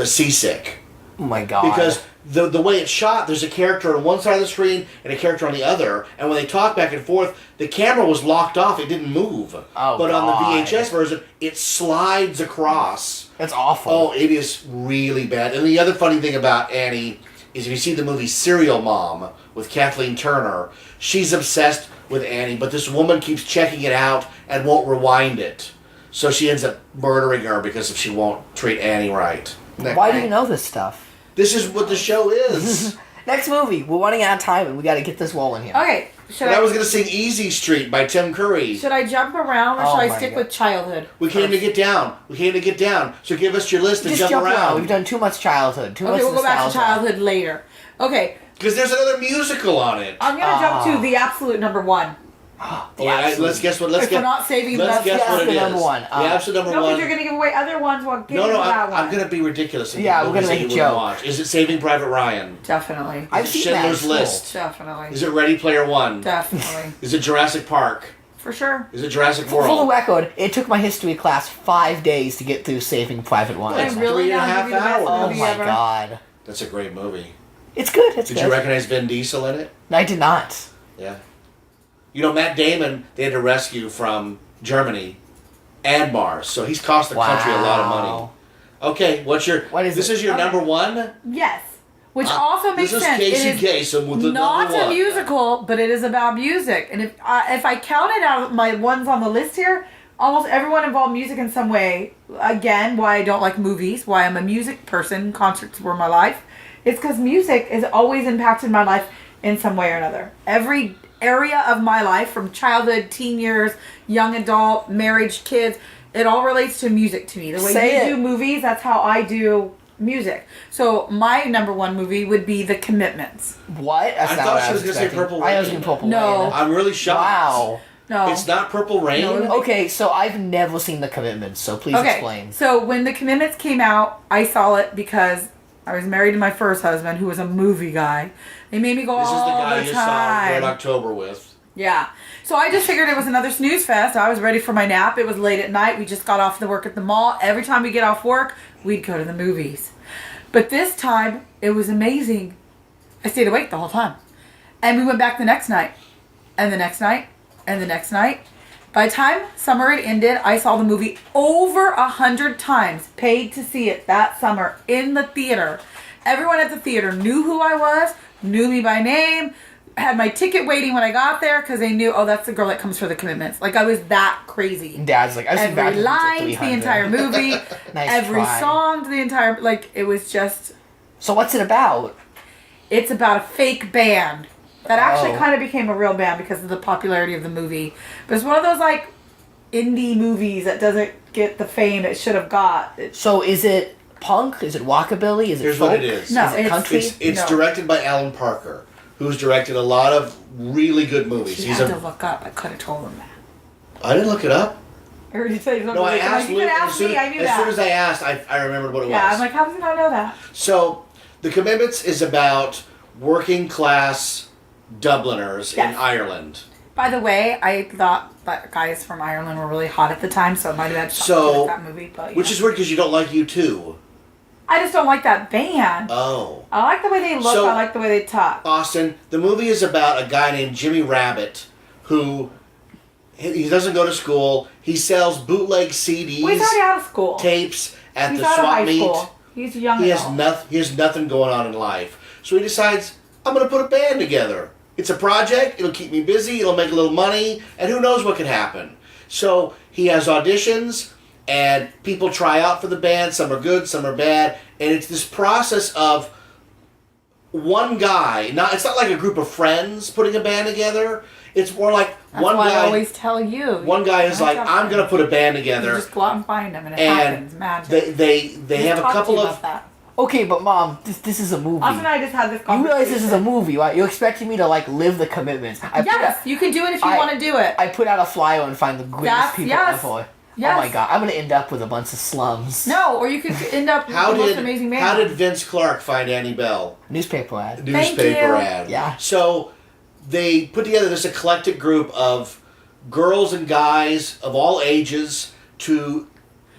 seasick. Oh my god. Because the way it's shot, there's a character on one side of the screen and a character on the other, and when they talk back and forth, the camera was locked off, it didn't move. Oh, but on the God. VHS version, it slides across. That's awful. Oh, it is really bad. And the other funny thing about Annie is if you see the movie Serial Mom with Kathleen Turner, she's obsessed with Annie, but this woman keeps checking it out and won't rewind it. So she ends up murdering her because she won't treat Annie right. Why do you know this stuff? This is what the show is. Next movie. We're running out of time and we gotta get this rolling here. Okay. Should I was going to sing Easy Street by Tim Curry. Should I jump around or Oh should I my stick God. with childhood? We came to get down. So give us your list and Just jump around. We've done too much childhood. Too much Okay, we'll go back to nostalgia. childhood later. Okay, Because there's another musical on it. I'm gonna jump to the absolute number one. Let's guess what. Let's If we're guess. not saving Let's the guess best what it the is. number one. The absolute number No, one. because you're gonna give away other ones while getting No, to that one. I'm going to be ridiculous. And Yeah, give we're gonna movies make that a you wouldn't joke. Watch. Is it Saving Private Ryan? Definitely. I've Is it seen that. Schindler's at school. List? Definitely. Is it Ready Player One? Definitely. Is it Jurassic Park? For sure. Is it Jurassic For the World? record, it took my history class 5 days to get through Saving Private Ryan. That's I'm really 3.5 gonna give you the best hours. Oh movie my ever. god. That's a great movie. It's good. It's Did good. you recognize Vin Diesel in it? I did not. Yeah. You know, Matt Damon, they had to rescue from Germany and Mars, so he's cost the country a lot of money. Wow. Okay, What is this it? is your Okay. number one? Yes. Which also makes This is sense. Casey It is Kasem with the not number a one. musical, but it is about music. And if I counted out my ones on the list here, almost everyone involved music in some way. Again, why I don't like movies, why I'm a music person, concerts were my life. It's because music has always impacted my life in some way or another. Every area of my life, from childhood, teen years, young adult, marriage, kids, it all relates to music to me. The way Say you it. do movies, that's how I do music. So my number one movie would be The Commitments. What? That's I not thought what she was was gonna say expecting. Purple I was Rain. going Purple No. Rain. I'm really shocked. Wow. No. It's not Purple Rain? No. Okay, so I've never seen The Commitments, so please Okay, explain. so when The Commitments came out, I saw it because I was married to my first husband, who was a movie guy. They made me go This is the all guy the you saw Red time. October with. Yeah. So I just figured it was another snooze fest. I was ready for my nap. It was late at night. We just got off the work at the mall. Every time we get off work, we'd go to the movies. But this time, it was amazing. I stayed awake the whole time. And we went back the next night. And the next night. And the next night. By the time summer had ended, I saw the movie over 100 times. Paid to see it that summer in the theater. Everyone at the theater knew who I was, knew me by name, had my ticket waiting when I got there because they knew, oh, that's the girl that comes for the commitments. Like, I was that crazy. Dad's like, I've seen every line to the 300. entire movie, Nice every try. song to the entire, like, it was just, So what's it about? it's about a fake band that actually Oh. kind of became a real band because of the popularity of the movie. But it's one of those, like, indie movies that doesn't get the fame it should have got. So is it punk? Is it rockabilly? Is it Here's folk? what it is. No, Is it it's- country? It's No. directed by Alan Parker, who's directed a lot of really good movies. You He's had to a. look up. I could have told him that. I didn't look it up. I heard you say something. No, I like, asked you Luke. could As ask soon me. I knew as that. soon as I asked, I remembered what it Yeah, was. I'm like, how does he not know that? So, The Commitments is about working class Dubliners in Yes. Ireland. By the way, I thought that guys from Ireland were really hot at the time, so it might have had something to do So, with that movie. But which is weird because you don't like U2. I just don't like that band. Oh. I like the way they look. So- I like the way they talk. Austin, the movie is about a guy named Jimmy Rabbit who he doesn't go to school. He sells bootleg CDs, Well, he's already out of school. tapes at He's the out of swap high meet. school. He's a young He has adult. He has nothing going on in life. So he decides, I'm going to put a band together. It's a project. It'll keep me busy. It'll make a little money, and who knows what could happen. So he has auditions, and people try out for the band. Some are good, some are bad, and it's this process of one guy. It's not like a group of friends putting a band together. It's more like That's one why guy. I always tell you. One guy is like, I'm going to put a band You together, just go out and find them, and it happens. and Magic. they have a couple of. That. Okay, but Mom, this is a movie. Austin and I just had this You conversation. realize this is a movie, right? You're expecting me to like live the commitments. Yes, you can do it if you want to do it. I put out a flyer and find the greatest That's- people yes. ever. Yes. Oh my god, I'm gonna end up with a bunch of slums. No, or you could end up with How the most did amazing man. how did Vince Clarke find Annie Bell? Newspaper ad. Thank Newspaper you. ad. Yeah. So they put together this eclectic group of girls and guys of all ages to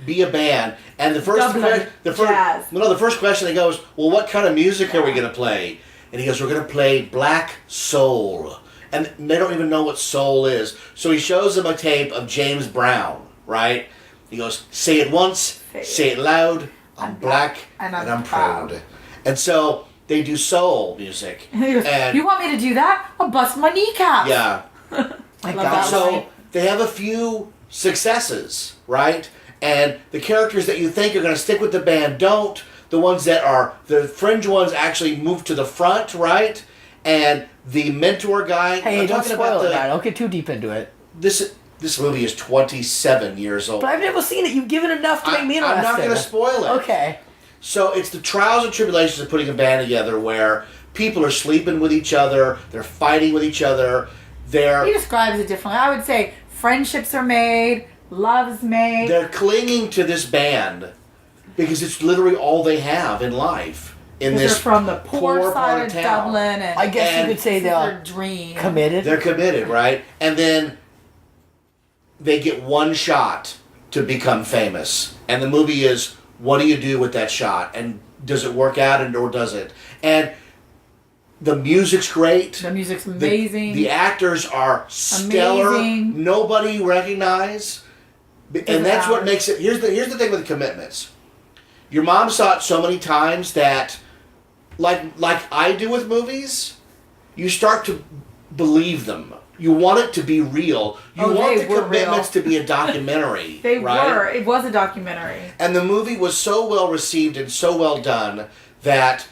be a band. And the first Dublin jazz. the first question they go is, well, what kind of music are we going to play? And he goes, we're going to play black soul. And they don't even know what soul is. So he shows them a tape of James Brown, right? He goes, say it once, say it loud, I'm black and I'm proud. And so they do soul music. And he goes, And you want me to do that? I'll bust my kneecap. yeah. My Love god. that So line. they have a few successes, right? And the characters that you think are going to stick with the band don't. The ones that are the fringe ones actually move to the front, right? And the mentor guy. Hey, I'm don't talking spoil about it, man. Don't get too deep into it. this movie is 27 years old. But I've never seen it. You've given enough to make me interested. I'm not going to spoil it. Okay. So it's the trials and tribulations of putting a band together where people are sleeping with each other, they're fighting with each other, He describes it differently. I would say friendships are made, love's made. they're clinging to this band because it's literally all they have in life. In Because this they're from the poor part side of of town. Dublin, and I guess And you could say this is their they're dream. committed. They're committed, right? And then they get one shot to become famous. And the movie is, what do you do with that shot? And does it work out or does it? And the music's great. The music's The- amazing. The actors are stellar. Amazing. Nobody you recognize. And that's what makes it. Here's the thing with the commitments. Your mom saw it so many times that, like I do with movies, you start to believe them. You want it to be real. You Oh, want they the were commitments real. to be a documentary. They right? were. It was a documentary. And the movie was so well received and so well done that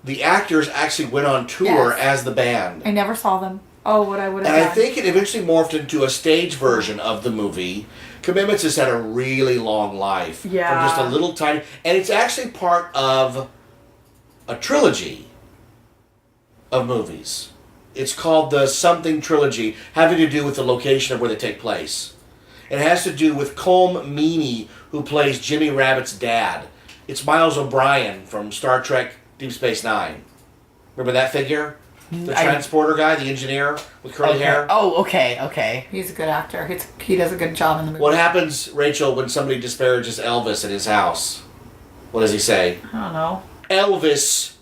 the actors actually went on tour Yes. as the band. I never saw them. Oh, what I would have And I done. think it eventually morphed into a stage version of the movie. Commitments has had a really long life. Yeah. From just a little tiny... And it's actually part of a trilogy of movies. It's called the Something Trilogy, having to do with the location of where they take place. It has to do with Colm Meaney, who plays Jimmy Rabbit's dad. It's Miles O'Brien from Star Trek Deep Space Nine. Remember that figure? The transporter guy, the engineer with curly hair. Oh, okay. He's a good actor. He does a good job in the movie. What happens, Rachel, when somebody disparages Elvis at his house? What does he say? I don't know. Elvis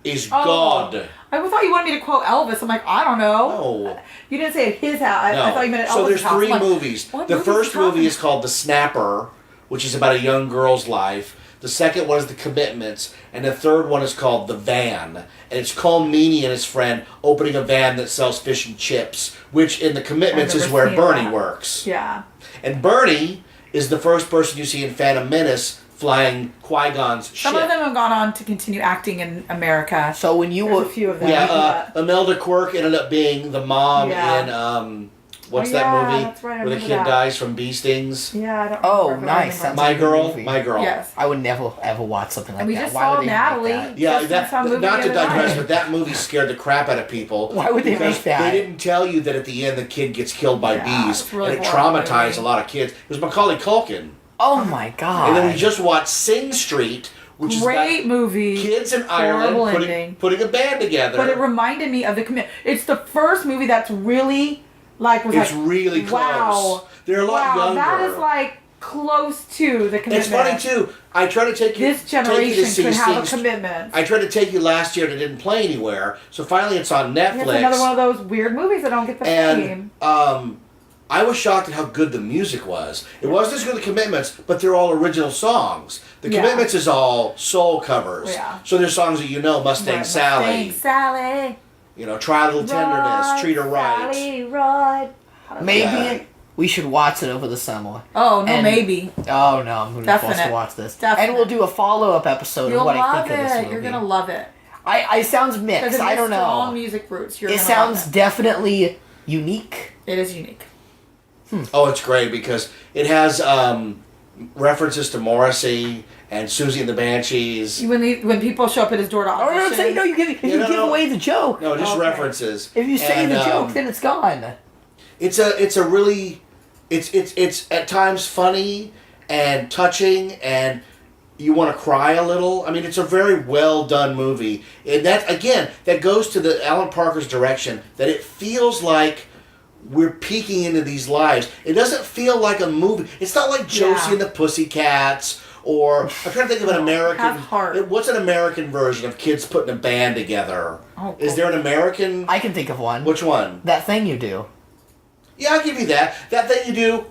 is God. I thought you wanted me to quote Elvis. I'm like, I don't know. No. You didn't say at his house. No. I thought you meant at Elvis' So there's house. three I'm like, movies. what The movie first he talking movie is called The Snapper, which is about a young girl's life. The second one is The Commitments, and the third one is called The Van. And it's Colm Meaney and his friend opening a van that sells fish and chips, which in The Commitments I've is never where seen Bernie that. works. Yeah. And Bernie is the first person you see in Phantom Menace flying Qui-Gon's ship. Some of them have gone on to continue acting in America. So when you There's were a few of them. Yeah, Imelda Quirk ended up being the mom Yeah. in what's Oh, that yeah, movie that's right, I where the remember kid that. dies from bee stings? Yeah, I don't Oh, remember, but I nice. remember. My That's a good Girl, movie. My Girl. Yes. I would never ever watch something like And we that. just Why saw would they Natalie. make that? Yeah, Just saw a movie not the to other digress, night. but that movie scared the crap out of people. Why would they because make that? They didn't tell you that at the end the kid gets killed by Yeah, bees, it's really and it horrible traumatized movie. a lot of kids. It was Macaulay Culkin. Oh my god. And then we just watched Sing Street, which is Great about movie. kids in Horrible Ireland ending. putting a band together. But it reminded me of The Commit. It's the first movie that's really was It's like, really close. Wow. They're a lot wow, younger. that is like close to The Commitment. It's funny too. I try to take you. This take you generation to see could have a Sing- commitment. I tried to take you last year and it didn't play anywhere. So finally it's on Netflix. It's another one of those weird movies that don't get the fame. And I was shocked at how good the music was. It wasn't as good as The Commitments, but they're all original songs. The Yeah. Commitments is all soul covers. Yeah. So there's songs that you know, Mustang Right, Sally, Mustang Sally. you know, Try a Little Tenderness, Ride, Treat Her Right. Sally, ride. Maybe Yeah. we should watch it over the summer. Oh, no, And- maybe. Oh no, I'm gonna be forced Definite. to watch this. Definite. And we'll do a follow-up episode You'll of what I love think of this it. movie. You're going to love it. I sounds Because mixed. it I has don't strong know. music roots. You're It gonna sounds love definitely unique. it. It is unique. Oh, it's great because it has references to Morrissey and Susie and the Banshees. When people show up at his door to Oh, no, audition. say no. You give Yeah, no, give no. away the joke. No, just Okay. references. If you say And, the joke, then it's gone. it's a really it's at times funny and touching and you want to cry a little. I mean, it's a very well done movie, and that goes to the Alan Parker's direction that it feels like we're peeking into these lives. It doesn't feel like a movie. It's not like Josie Yeah. and the Pussycats. Or I'm trying to think of an American. Have heart. What's an American version of kids putting a band together? Oh, Is there an American? I can think of one. Which one? That thing you do. Yeah, I'll give you that. That Thing You Do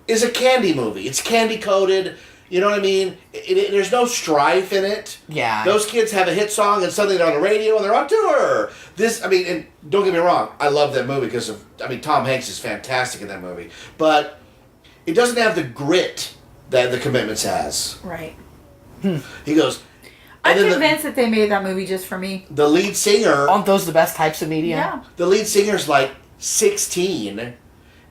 is a candy movie. It's candy coated. You know what I mean? There's no strife in it. Yeah. Those kids have a hit song and suddenly they're on the radio and they're on tour. And don't get me wrong, I love that movie because Tom Hanks is fantastic in that movie. But it doesn't have the grit that The Commitments has. Right. He goes. I'm and then convinced that they made that movie just for me. the lead singer. Aren't those the best types of media? Yeah. The lead singer's like 16, and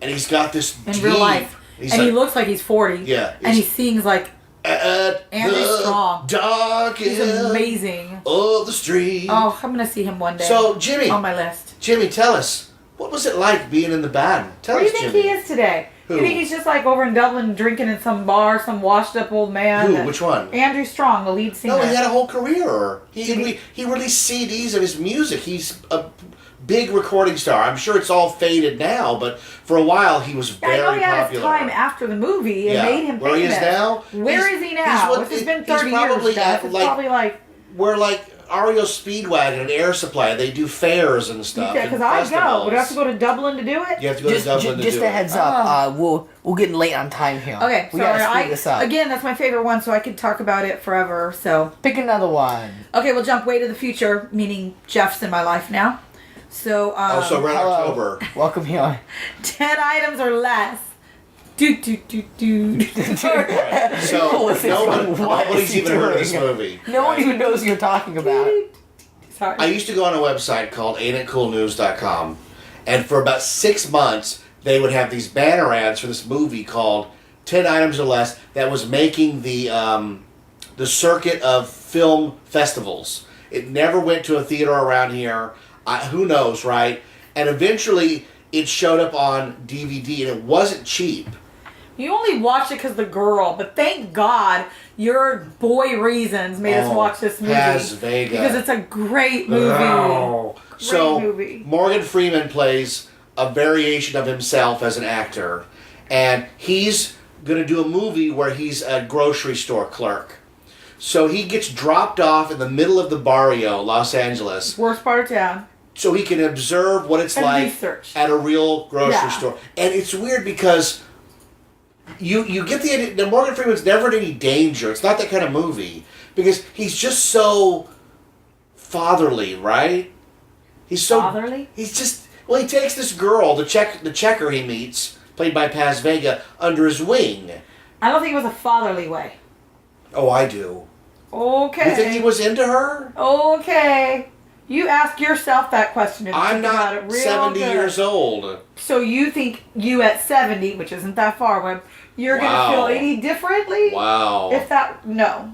he's got this In deep, real life. He's And he like, looks like he's 40. Yeah, And he he's- sings like at Andy the Strong. dark he's end amazing. of the street. Oh, I'm going to see him one day. So, Jimmy, on my list. tell us, what was it like being in the band? Tell Where do us, you think Jimmy. he is today? Who? You think he's just like over in Dublin drinking in some bar, some washed up old man? Who? Which one? Andrew Strong, the lead singer. No, he had a whole career. He Did he released CDs of his music. He's a big recording star. I'm sure it's all faded now, but for a while he was Yeah, I very know he had popular. his time after the movie. It Yeah. made him famous. Where he is now? Where He's- is he he's now? what- It's been he's 30 probably years. Jeff. at, It's like- probably like... Where like REO Speedwagon and Air Supply, they do fairs and stuff. Yeah, and because I go. festivals. Would I have to go to Dublin to do it? You have to go to Dublin to Just do a it. heads up. We're getting late on time here. Okay, we sorry. gotta speed this up. Again, that's my favorite one, so I could talk about it forever. So Pick another one. okay, we'll jump way to the future, meaning Jeff's in my life now. So So we're in Hello. October. Welcome here. 10 items or less. Do. So Listen, what nobody's is he even heard of this doing? movie. No one even knows what you're talking about. Sorry. I used to go on a website called AintItCoolNews.com, and for about 6 months they would have these banner ads for this movie called 10 Items or Less that was making the circuit of film festivals. It never went to a theater around here. Who knows, right? And eventually it showed up on DVD, and it wasn't cheap. You only watched it because the girl, but thank God your boy reasons made us watch this movie. Las Vegas. Because it's a great movie. Oh. So, movie. Morgan Freeman plays a variation of himself as an actor, and he's going to do a movie where he's a grocery store clerk. So he gets dropped off in the middle of the barrio, Los Angeles, Worst part of town. so he can observe what it's And like research. at a real grocery Yeah. store. And it's weird because you get the idea that Morgan Freeman's never in any danger. It's not that kind of movie because he's just so fatherly, right? He's so Fatherly? He's just he takes this girl, the checker he meets, played by Paz Vega, under his wing. I don't think it was a fatherly way. Oh, I do. Okay. You think he was into her? Okay. You ask yourself that question and I'm think about it not real 70 good. years old. So you think you at 70, which isn't that far, but you're Wow. going to feel any differently? Wow. If that... No.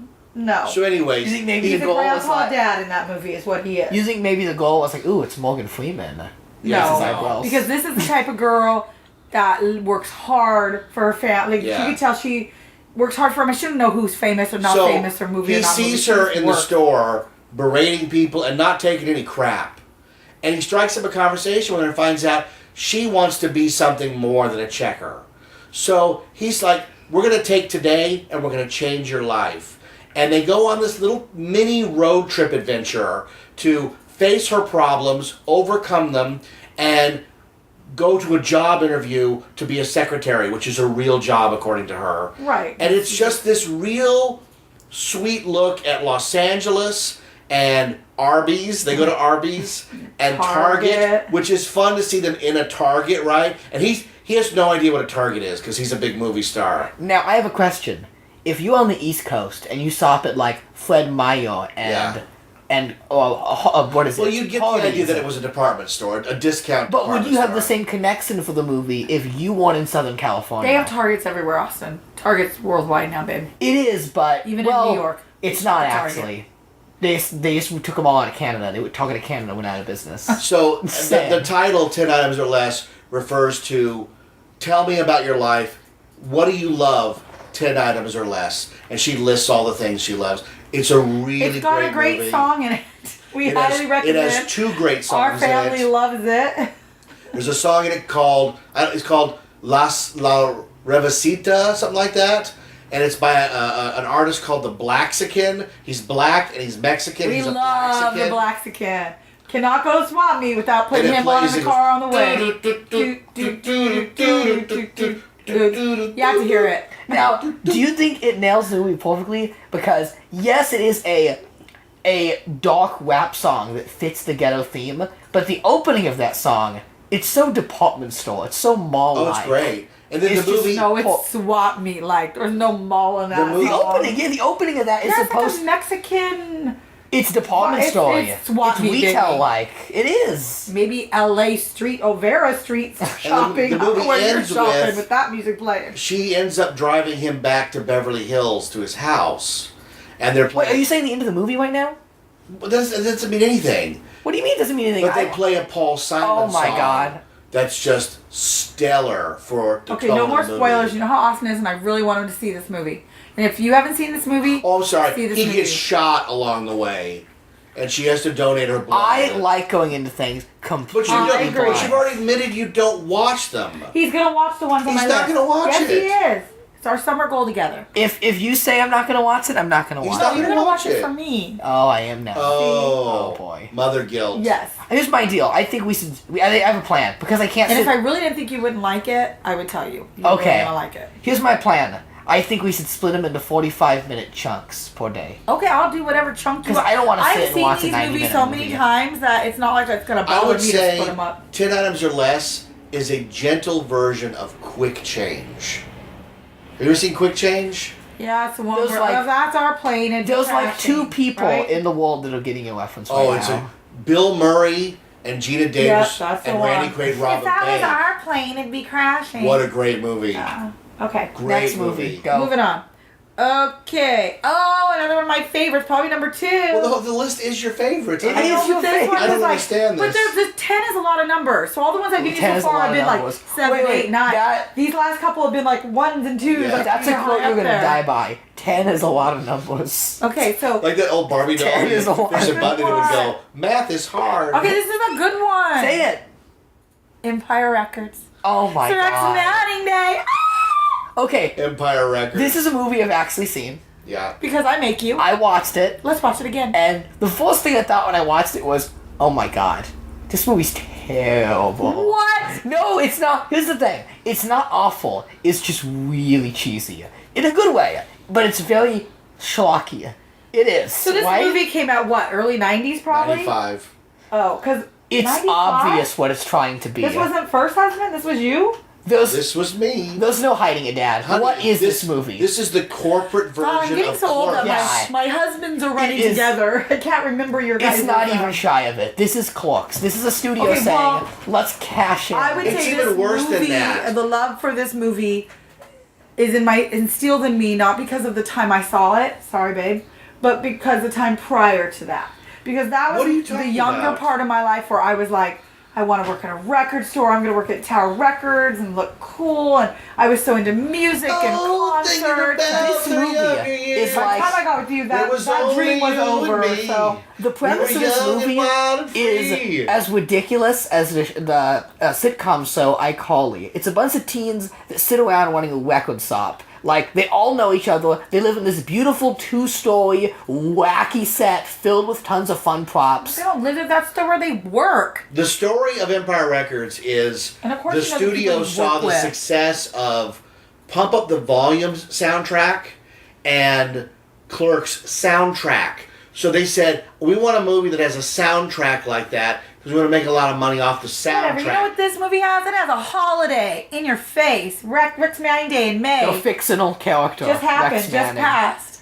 So anyways, You think maybe He's the a goal was grandpa like... dad in that movie is what he is. You think maybe the goal was like, ooh, it's Morgan Freeman. Yes, No, it's eyebrows. because this is the type of girl that works hard for her family. Like, Yeah. you can tell she works hard for him. I shouldn't know who's famous or not so famous or movie or he not movie. sees She her just in the works. store berating people and not taking any crap. And he strikes up a conversation with her and finds out she wants to be something more than a checker. So he's like, we're going to take today and we're going to change your life. And they go on this little mini road trip adventure to face her problems, overcome them, and go to a job interview to be a secretary, which is a real job according to her. Right. And it's just this real sweet look at Los Angeles and Arby's. They go to Arby's and Target, which is fun to see them in a Target, right? And he has no idea what a Target is because he's a big movie star. Now, I have a question. If you're on the East Coast and you stop at, like, Fred Meyer and what is it? Well, you get Hardee's. the idea that it was a department store, a discount But department would you have the store. same connection for the movie if you weren't in Southern California? They have Targets everywhere, Austin. Target's worldwide now, babe. It is, but Even in well, New York, it's not a Target. actually. They just took them all out of Canada. Target of Canada went out of business. So Sad. the title, 10 Items or Less, refers to, tell me about your life. What do you love? 10 items or less. And she lists all the things she loves. It's a really It's got a great movie. song in it. We It highly has, recommend it has two great songs Our family in it. loves it. There's a song in it called, it's called La Revesita, something like that. And it's by an artist called the Blaxican. He's black and he's Mexican. We He's a love the Blaxican. Blaxican. Cannot go to swap me without putting And it him on in plays the it car on the way. You have to hear it. Now, do you think it nails the movie perfectly? Because yes, it is a dark rap song that fits the ghetto theme, but the opening of that song, it's so department store. It's so mall-like. Oh, it's great. And then It's the just movie... No, it's swap me. Like, there's no mall in that. movie- The opening, yeah, the opening of that is That's like supposed. a Mexican, It's department It's- store. it's swap meet, retail-like. It is. maybe LA Street, Vera Street shopping. the movie where you're ends shopping with- with that music playing. She ends up driving him back to Beverly Hills to his house. And they're Wait, playing... are you saying the end of the movie right now? That doesn't mean anything. What do you mean it doesn't mean anything? But they play a Paul Simon Oh my song. God. That's just stellar for the Okay, tone no of more the movie. spoilers. You know how Austin is, and I really want him to see this movie. And if you haven't seen this movie, Oh, I'm sorry. see He this movie. gets shot along the way, and she has to donate her blood. I like going into things But completely you I don't, agree. but you've already admitted you don't watch them. He's gonna watch the ones on He's my not list. gonna watch yes, it. he is. It's our summer goal together. If you say I'm not gonna watch it, I'm not gonna He's watch not it. You're gonna gonna watch watch it it. for me. Oh, I am now. Oh, Oh, boy. Mother guilt. Yes. Here's my deal. I think we should. I have a plan because I can't. And if sit- I really didn't think you wouldn't like it, I would tell you. You're Okay. really gonna like it. Here's my plan. I think we should split them into 45-minute chunks per day. Okay, I'll do whatever chunk you 'Cause I don't wanna sit I've and seen watch a these 90-minute movies so movie. many times that it's not like it's gonna I bother would me to say split them up. 10 items or less is a gentle version of Quick Change. Have you ever seen Quick Change? Yeah, it's the one There's where like- that's our plane and There's like crashing, 2 people right? in the world that are getting a reference Oh, right it's now. Bill Murray and Gina Davis Yes, that's the and one. Randy Quaid, Robin If that was Thicke. our plane, it'd be crashing. What a great movie. Okay. Great Next movie. movie. Go. Moving on. Okay. Oh, another one of my favorites, probably number 2. Well, the list is your favorites. It I is don't- your This favorite. one I was don't like, understand but this. there's 10 is a lot of numbers. So all the ones I've given 10 you is so a far lot have of been like numbers. 7, Wait, 8, 9. that- These last couple have been like 1s and 2s. Yeah. Like, That's a you know, quote high you're up gonna there. die by. 10 is a lot of numbers. Okay, so Like that old Barbie doll. 10 is a lot. There's a button that would What? go, math is hard. okay, this is a good one. Say it. Empire Records. Oh my Sir Rex god. Manning Day. Okay, Empire Records. this is a movie I've actually seen. Yeah. Because I make you. I watched it, Let's watch it again. and the first thing I thought when I watched it was, oh my god, this movie's terrible. What? No, it's not. Here's the thing. It's not awful. It's just really cheesy. In a good way. But it's very schlocky. It is. So this right? movie came out, what, early 90s probably? 95. Oh, because It's 95? obvious what it's trying to be. This wasn't First Husband? This was you? This was me. There's no hiding it, Dad. Honey, what is this movie? This is the corporate version Oh, I'm getting of so old that Clerks. Yeah. my husbands are running It is- together. I can't remember your guys' It's not names. even shy of it. This is Clerks. This is a studio Okay, saying, well, let's cash in. I would It's say even this worse than movie, that. the love for this movie is instilled in me, not because of the time I saw it, sorry babe, but because the time prior to that. Because that What are you was the talking younger about? part of my life where I was like, I want to work in a record store, I'm going to work at Tower Records and look cool, and I was so into music and thinking concerts. about This the movie younger is years. By the like- time I got with you, that dream was only you and over. me. So The premise We of were this young and movie wild and free. is as ridiculous as the sitcom show iCarly. It's a bunch of teens that sit around wanting a record shop. Like, they all know each other. They live in this beautiful 2-story, wacky set filled with tons of fun props. they don't live at that store where they work. The story of Empire Records is And of course the you know the people studio you saw work the with. success of Pump Up the Volumes soundtrack and Clerks soundtrack. So they said, we want a movie that has a soundtrack like that because we want to make a lot of money off the Whatever. You know soundtrack. what this movie has? It has a holiday in your face. Rick's Manning Day in May. A fictional character. Just happened. Rex Just Manning. passed.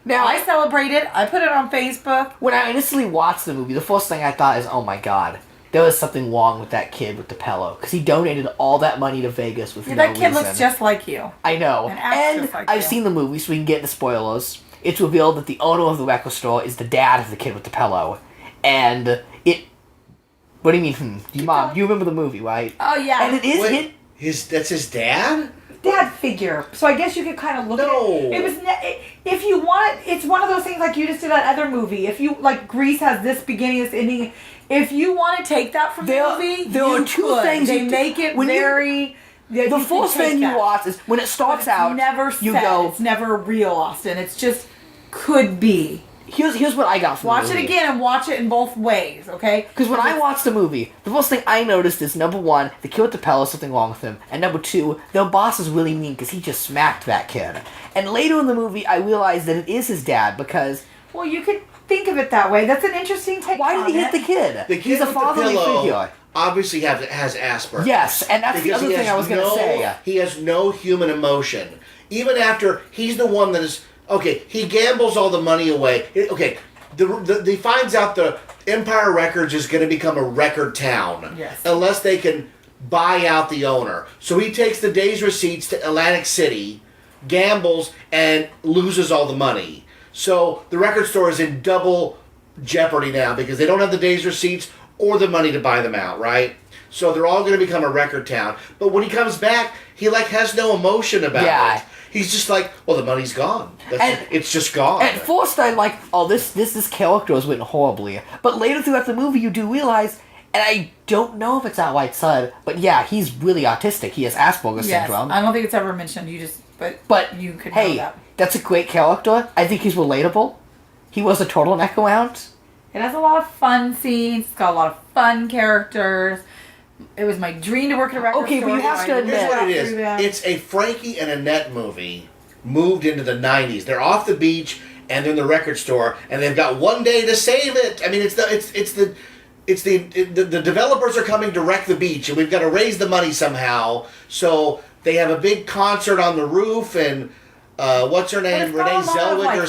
Now, I celebrated. I put it on Facebook. when I initially watched the movie, the first thing I thought is, oh my god, there was something wrong with that kid with the pillow. Because he donated all that money to Vegas with Yeah, no that kid reason. looks just like you. I know. And acts And just like I've you. seen the movie, so we can get into spoilers. It's revealed that the owner of the record store is the dad of the kid with the pillow. And it... What do you mean, Mom, you remember the movie, right? Oh yeah. And it is... Wait, that's his dad? Dad figure. So I guess you could kind of look No. at it. It was if you want. It's one of those things like you just did that other movie. If you like, Grease has this beginning, this ending. If you want to take that from There- the movie, there you are two could. things They you- make it when you- very. Yeah, The you can first take thing you that. watch is, when it But starts it's out, never you said. go, It's never real, Austin. It's just could be. here's what I got from Watch the it movie. again and watch it in both ways, okay? Because when I watched the movie, the first thing I noticed is, number one, the kid with the pillow, something wrong with him. And number two, their boss is really mean because he just smacked that kid. And later in the movie, I realized that it is his dad because... Well, you could think of it that way. That's an interesting take. Why did on he hit it. the kid? The kid He's a with the fatherly pillow figure. obviously has Asperger's. Yes, and that's the Because other he thing has I was going to no- say. He has no human emotion. Even after he's the one that is okay, he gambles all the money away. Okay, he finds out the Empire Records is going to become a record town. Yes. Unless they can buy out the owner. So he takes the day's receipts to Atlantic City, gambles, and loses all the money. So the record store is in double jeopardy now because they don't have the day's receipts or the money to buy them out, right? So they're all going to become a record town. But when he comes back, he like has no emotion about Yeah. it. He's just like, well, the money's gone. It's just gone. At first, I'm like, oh, this character is written horribly. But later throughout the movie, you do realize, and I don't know if it's outright said, but yeah, he's really autistic. He has Asperger's Yes, syndrome. I don't think it's ever mentioned. You just, But you could know hey, that. that's a great character. I think he's relatable. He was a turtleneck around. It has a lot of fun scenes. It's got a lot of fun characters. It was my dream to work at a record Okay, store. but you have so to I admit- Here's what it got through that. is. It's a Frankie and Annette movie moved into the 90s. They're off the beach and they're in the record store and they've got one day to save it. I mean, the developers are coming to wreck the beach and we've got to raise the money somehow. So they have a big concert on the roof and what's her But name? it's got Renee a lot of, Zellweger like, heart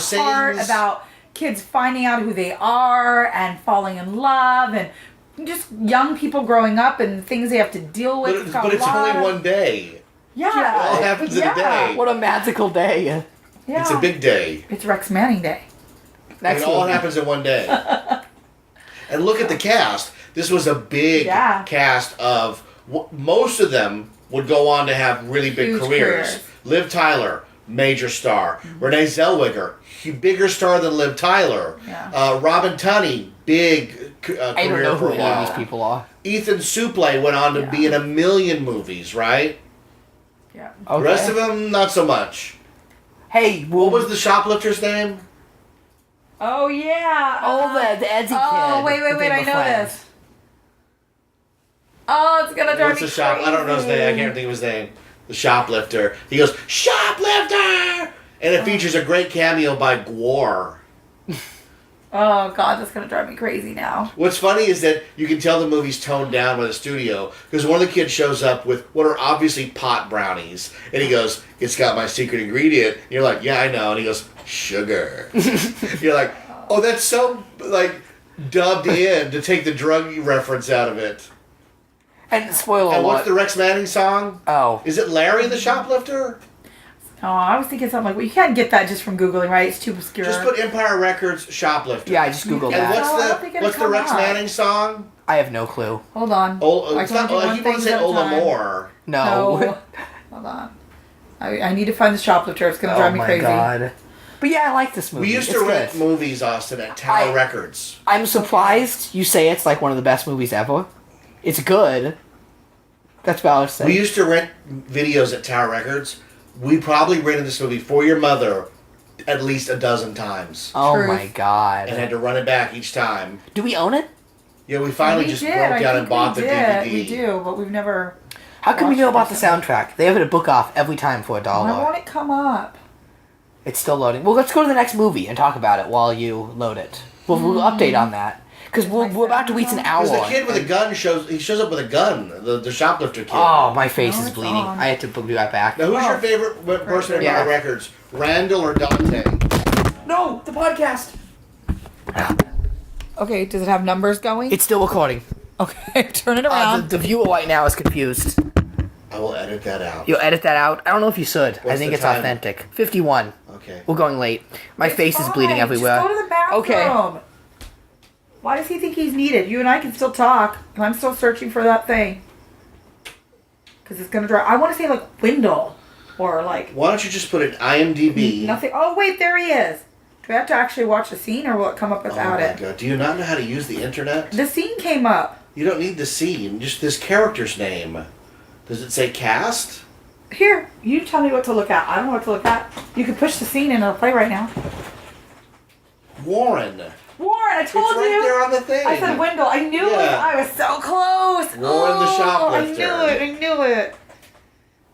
sings. about kids finding out who they are and falling in love and just young people growing up and things they have to deal with. But it's got a only lot of- one day. Yeah. It all happens in a day. What a magical day. Yeah. It's a big day. It's Rex Manning Day. And it all happens in one day. And look at the cast. This was a big cast of... Most of them would go on to have really big Huge careers. Liv Tyler, major star. Renee Zellweger, bigger star than Liv Tyler. Yeah. Robin Tunney, big career I don't know for who a any while. of these people are. Ethan Suplee went on to be in a million movies, right? Yeah. Okay. The rest of them, not so much. Hey, What was the shoplifter's name? Oh, yeah. Oh, the Edsy kid. Oh, wait, that they I were know friends. this. Oh, it's gonna drive What's me the shop? I don't know his name. I can't think of his name. The shoplifter. He goes, shoplifter! And it features a great cameo by Gwar. Oh, God, that's gonna drive me crazy now. What's funny is that you can tell the movie's toned down by the studio because one of the kids shows up with what are obviously pot brownies. And he goes, it's got my secret ingredient. And you're like, yeah, I know. And he goes, sugar. You're like, oh, that's so, like, dubbed in to take the drug reference out of it. And spoiler And what's alert. the Rex Manning song? Oh. Is it Larry the Shoplifter? Oh, I was thinking something like, well, you can't get that just from Googling, right? It's too obscure. Just put Empire Records Shoplifter. Yeah, I just googled And that. Oh, I don't think it'll what's the come Rex up. Manning song? I have no clue. Hold on. It's not, I keep wanting to say Ola Moore. No. No. Hold on. I need to find the shoplifter. It's going to drive me crazy. Oh my god. But yeah, I like this movie. We used It's to rent good. movies, Austin, at Tower I- Records. I'm surprised you say it's like one of the best movies ever. It's good. That's about all I say. We used to rent videos at Tower Records. We probably rented this movie for your mother at least a dozen times. Oh Truth. my god. And had to run it back each time. Do we own it? Yeah, we finally We just did. broke I down think and bought we the did. DVD. We do, but we've never... How can we Watch know it about the recently. soundtrack? They have it a book off every time for $1. Why won't it come up? It's still loading. Well, let's go to the next movie and talk about it while you load it. We'll update on that. Because we're about to reach an hour. Because the kid with a gun shows up with a gun. The shoplifter kid. Oh, my face No, is it's bleeding. on. I had to be right back. Now, who's your favorite person in Yeah. Tower Records? Randall or Dante? No, the podcast. Okay, does it have numbers going? It's still recording. Okay, turn it around. The viewer right now is confused. I will edit that out. You'll edit that out? I don't know if you should. I What's think the it's time? authentic. 51. Okay. We're going late. My It's face is bleeding fine. everywhere. Just go to the bathroom. Okay. Why does he think he's needed? You and I can still talk, and I'm still searching for that thing. Because it's going to drive... I want to say, like, Wendell. Or, like... Why don't you just put an IMDb? Nothing... Oh, wait, there he is. Do we have to actually watch the scene, or will it come up Oh without my it? god. Do you not know how to use the internet? The scene came up. You don't need the scene, just this character's name. Does it say cast? Here, you tell me what to look at. I don't know what to look at. You can push the scene and it'll play right now. Warren. Warren, I told It's right you. there on the thing. I said Wendell. I knew it. Yeah. I was so close. Warren the shoplifter. I knew it.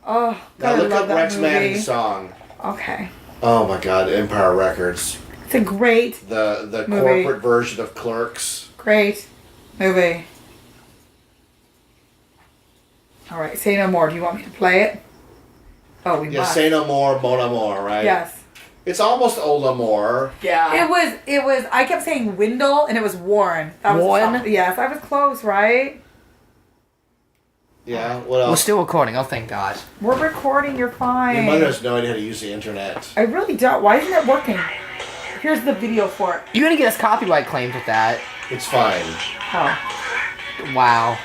Oh, Now God, look I love up that Rex movie. Manning's song. Okay. Oh my god, Empire Records. It's a great, The Movie. corporate version of Clerks. great movie. All right, say no more. Do you want me to play it? Oh, we Yeah, must. Say No More, Mon Amour, right? Yes. It's almost Old Amour. Yeah. It was, I kept saying Wendell and it was Warren. That was Warren? Yes, I was close, right? Yeah, what We're else? still recording. Oh, thank God. We're recording, you're fine. Your mother has no idea how to use the internet. I really don't. Why isn't it working? Here's the video for it. You're going to get us copyright claims with that. It's fine. Oh. Wow.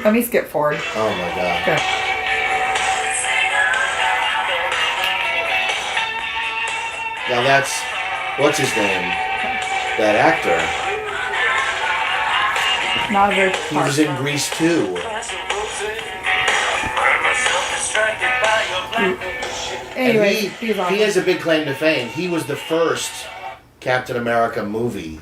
Let me skip forward. Oh my god. Okay. Now that's, what's his name? That actor. Not a very He was in Grease 2. Anyway, And he's awesome. he has a big claim to fame. He was the first Captain America movie.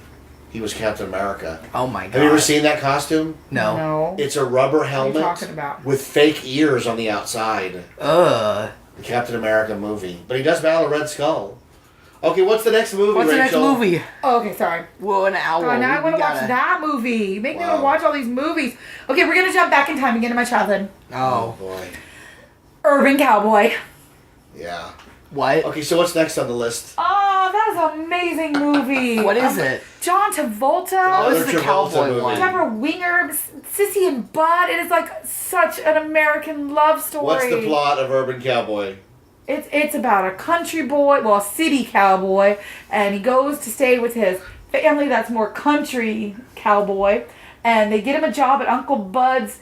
He was Captain America. Oh, my God. Have you ever seen that costume? No. No. It's a rubber What are you helmet talking about? with fake ears on the outside. Ugh. The Captain America movie. But he does battle Red Skull. Okay, what's the next movie, What's the next Rachel? movie? Oh, okay, sorry. Well, an hour. God, now I want We to watch gotta- that movie. You make me want Wow. to watch all these movies. Okay, we're going to jump back in time again to my childhood. Oh Oh. boy. Urban Cowboy. Yeah. What? Okay, so what's next on the list? Oh, that is an amazing movie. What is it? John Travolta. Oh, this is Another the Travolta cowboy movie. one. Deborah Winger, Sissy and Bud. It is like such an American love story. What's the plot of Urban Cowboy? It's about a country boy, well, a city cowboy, and he goes to stay with his family that's more country cowboy, and they get him a job at Uncle Bud's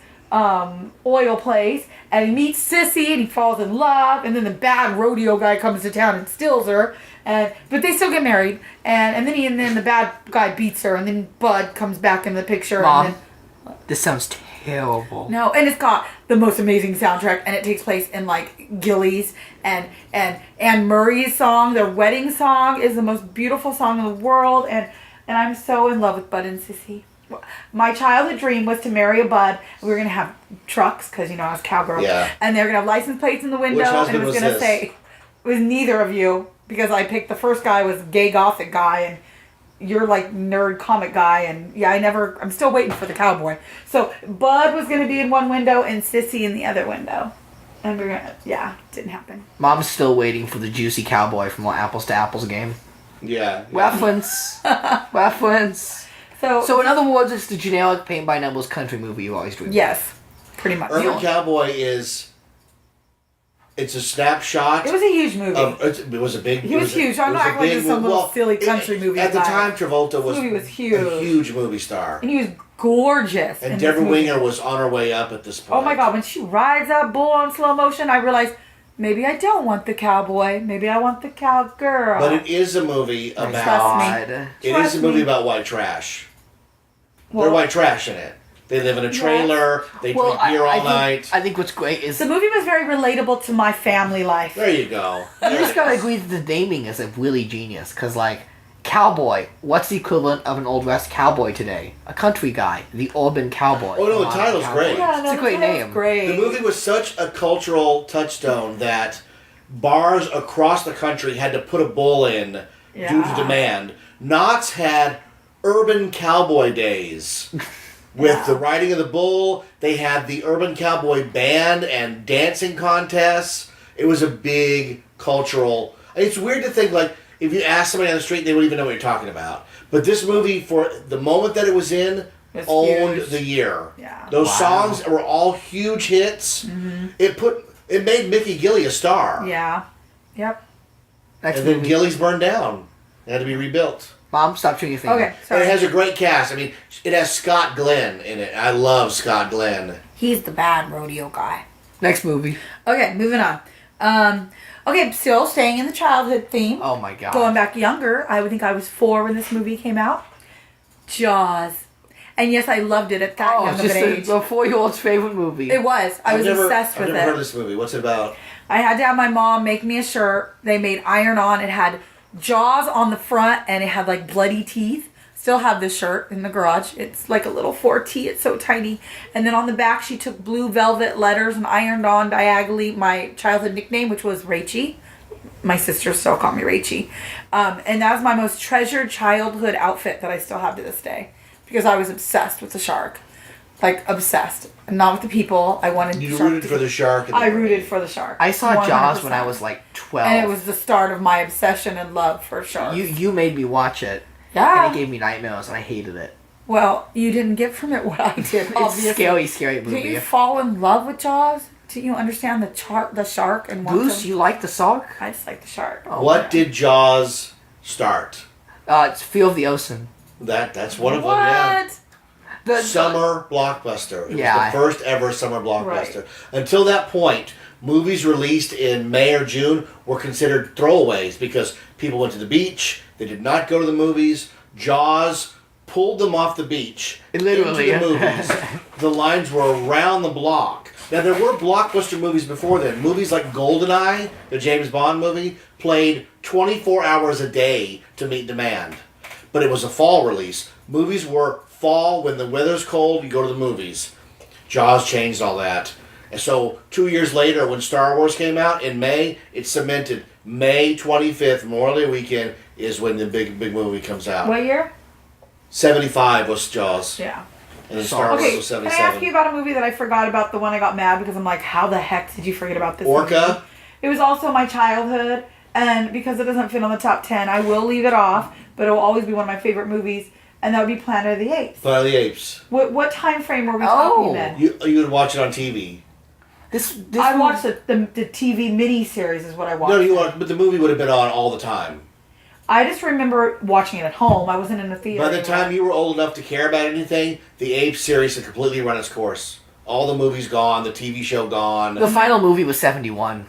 oil place, and he meets Sissy, and he falls in love, and then the bad rodeo guy comes to town and steals her, but they still get married, and then the bad guy beats her, and then Bud comes back in the picture. Mom, and then, this sounds terrible. no, and it's got the most amazing soundtrack, and it takes place in like Gillies, and Anne Murray's song, their wedding song, is the most beautiful song in the world, and I'm so in love with Bud and Sissy. My childhood dream was to marry a Bud, and we were gonna have trucks because I was a cowgirl, Yeah. and they're gonna have license plates in the window, Which and it husband was was gonna this? say it was neither of you because I picked the first guy was gay gothic guy, and you're like nerd comic guy, and I'm still waiting for the cowboy. So Bud was gonna be in one window and Sissy in the other window. And didn't happen. Mom's still waiting for the juicy cowboy from the Apples to Apples game. Yeah. Reference. Reference. So in other words, it's the generic paint by numbers country movie you always dreamed of. Yes, pretty much. Urban Cowboy it's a snapshot. It was a huge movie. It was a big. He was huge. I'm not acting like it's some little silly country movie. At the guy. time, Travolta was, movie was a huge. huge movie star. And he was gorgeous. And in Deborah this movie. Winger was on her way up at this point. Oh my God! When she rides that bull on slow motion, I realized maybe I don't want the cowboy. Maybe I want the cowgirl. But it is a movie about. Trust me. It Trust is a movie me. about white trash. Well, They're white trash in it. They live in a trailer. They drink beer all night. I think what's great is the movie was very relatable to my family life. There you go. you just gotta agree that the naming is like really genius. Cause like cowboy, what's the equivalent of an old west cowboy today? A country guy, the urban cowboy. Oh, no, the Not a title's cowboy. great. Yeah, It's a great name. Great. The movie was such a cultural touchstone that bars across the country had to put a bull in due to Yeah. demand. Knott's had urban cowboy days. With the riding of the bull, they had the urban cowboy band and dancing contests. It was a big cultural. It's weird to think like if you ask somebody on the street, they wouldn't even know what you're talking about. But this movie, for the moment that it was in, It's owned huge. the year. Yeah. Those Wow. songs were all huge hits. Mm-hmm. It made Mickey Gilley a star. Yeah. Yep. Next And then movie. Gilley's burned down. It had to be rebuilt. Mom, stop chewing your finger. Okay. And Sorry. it has a great cast. I mean, it has Scott Glenn in it. I love Scott Glenn. He's the bad rodeo guy. Next movie. Okay, moving on. Okay, still staying in the childhood theme. Oh my god. Going back younger, I would think I was 4 when this movie came out. Jaws. And yes, I loved it at that Oh, young it's of just an age. the 4-year-old's favorite movie. It was. I was obsessed with I've never heard of it. this movie. What's it about? I had to have my mom make me a shirt. They made iron-on. It had Jaws on the front, and it had like bloody teeth. Still have this shirt in the garage. It's like a little 4T. It's so tiny. And then on the back, she took blue velvet letters and ironed on diagonally my childhood nickname, which was Rachie. My sisters still call me Rachie. And that was my most treasured childhood outfit that I still have to this day. Because I was obsessed with the shark. Like, obsessed. Not with the people. I wanted You the shark rooted to- for the shark. I rooted for the shark. I saw Jaws when I 100%. was like 12. And it was the start of my obsession and love for sharks. You made me watch it. Yeah. And it gave me nightmares, and I hated it. Well, you didn't get from it what I did, It's obviously. a scary, scary Didn't movie. you fall in love with Jaws? Do you understand the shark and want Goose, to... you like the shark? I just like the shark. Oh, What man. did Jaws start? It's Fear of the Ocean. That's one of them, yeah. What? The, Summer blockbuster. It Yeah. was the first ever summer blockbuster. Until that point, movies released in May or June were considered throwaways because people went to the beach. They did not go to the movies. Jaws pulled them off the beach Literally. into the movies. The lines were around the block. Now there were blockbuster movies before then. Movies like GoldenEye, the James Bond movie, played 24 hours a day to meet demand. But it was a fall release. Movies were fall when the weather's cold, you go to the movies. Jaws changed all that. And so 2 years later when Star Wars came out in May, it cemented May 25th, Memorial Day weekend, is when the big movie comes out. What year? 75 was Jaws. Yeah. And then Star Wars Okay, was can I 77. ask you about a movie that I forgot about, the one I got mad because I'm like, how the heck did you forget about this Orca? movie? It was also my childhood, and because it doesn't fit on the top 10, I will leave it off, but it will always be one of my favorite movies, and that would be Planet of the Apes. Planet of the Apes. What time frame were we talking then? You would watch it on TV. I watched the TV miniseries is what I watched. No, you want, but the movie would have been on all the time. I just remember watching it at home. I wasn't in a theater. By the time you were old enough to care about anything, the Apes series had completely run its course. All the movies gone, the TV show gone. The final movie was 71.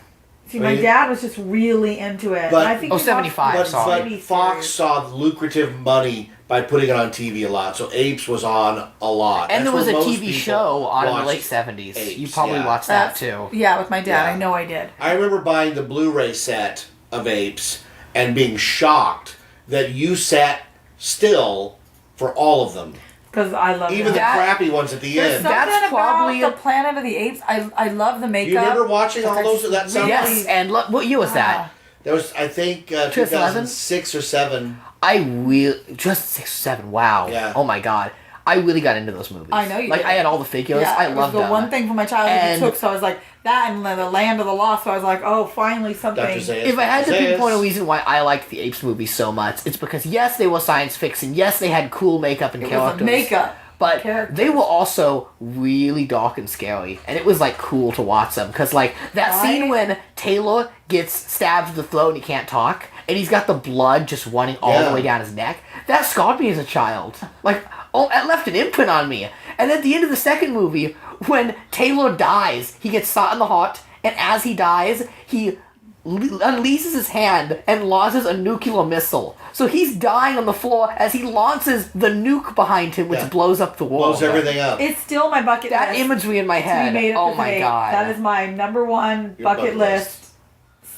See, my dad was just really into it. But- And I think he 75, watched the sorry. But miniseries. Fox saw lucrative money by putting it on TV a lot, so Apes was on a lot. And there That's was a where most TV people show on in the watched late 70s. Apes, You probably yeah. watched that too. Yeah, with my dad. Yeah. I know I did. I remember buying the Blu-ray set of Apes and being shocked that you sat still for all of them. Because I love Even the that. crappy ones at the There's end. something That's about probably the a- Planet of the Apes. I love the makeup. You remember watching all That's those? That sound? Yes, and look, what year was that? That was, I think, 2011? 2006 or 7. I really just 6 or 7. Wow. Yeah. Oh my god. I really got into those movies. I know you Like did. I had all the figures. Yeah, I it was loved the them. one thing from my childhood And- that took. So I was like that and the Land of the Lost. So I was like, oh, finally something. Dr. Zayas. If I had to Zayas. pinpoint a reason why I liked the Apes movies so much, it's because yes, they were science fiction. Yes, they had cool makeup and It was the characters. makeup. But characters. they were also really dark and scary, and it was like cool to watch them because like that scene when Taylor gets stabbed to the throat and he can't talk, and he's got the blood just running all Yeah. the way down his neck. That scarred me as a child. Like, oh, it left an imprint on me. And at the end of the second movie, when Taylor dies, he gets shot in the heart, and as he dies, he unleashes his hand and launches a nuclear missile. So he's dying on the floor as he launches the nuke behind him, which Yeah. blows up the world. Blows everything up. It's still my bucket That list. imagery in my to be head. made up Oh as my an ape. god. That is my number one Your bucket bucket list.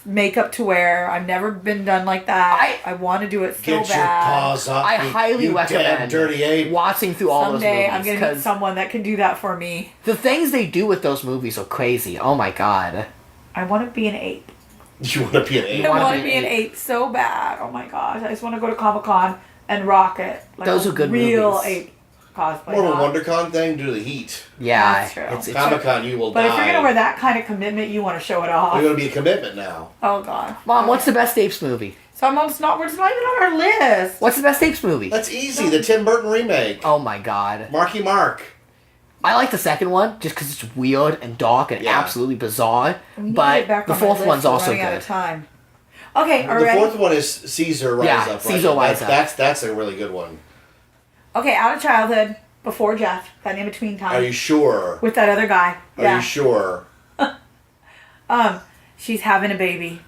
Makeup to wear. I've never been done like that. I want to do it so Get your bad. paws up. I you- highly you recommend damn dirty ape. watching through all Someday those I'm movies gonna meet because someone that can do that for me. the things they do with those movies are crazy. Oh my god. I want to be an ape. You want to be an ape? I wanna want to be be an an ape so bad. Oh my gosh! I just want to go to Comic-Con and rock it. Like Those a are good real movies. ape cosplay. More of a not- WonderCon thing due to the heat. Yeah, That's true. it's Comic-Con, you will But die. if you're gonna wear that kind of commitment, you want to show it off. There's going to be a commitment now. Oh god. Mom, what's the best Apes movie? So I'm almost not. We're just not even on our list. What's the best Apes movie? That's easy. The Tim Burton remake. Oh my god. Marky Mark. I like the second one just because it's weird and dark and Yeah. absolutely bizarre. We need to But get back the on my fourth list. one's We're also running out good. of time. Okay, The alright. fourth one is Caesar Rise Yeah, Up. Right? Caesar Rise Up. That's a really good one. Okay, out of childhood, before Jeff, that in between time Are you sure? with that other guy. Are you sure? She's having a baby.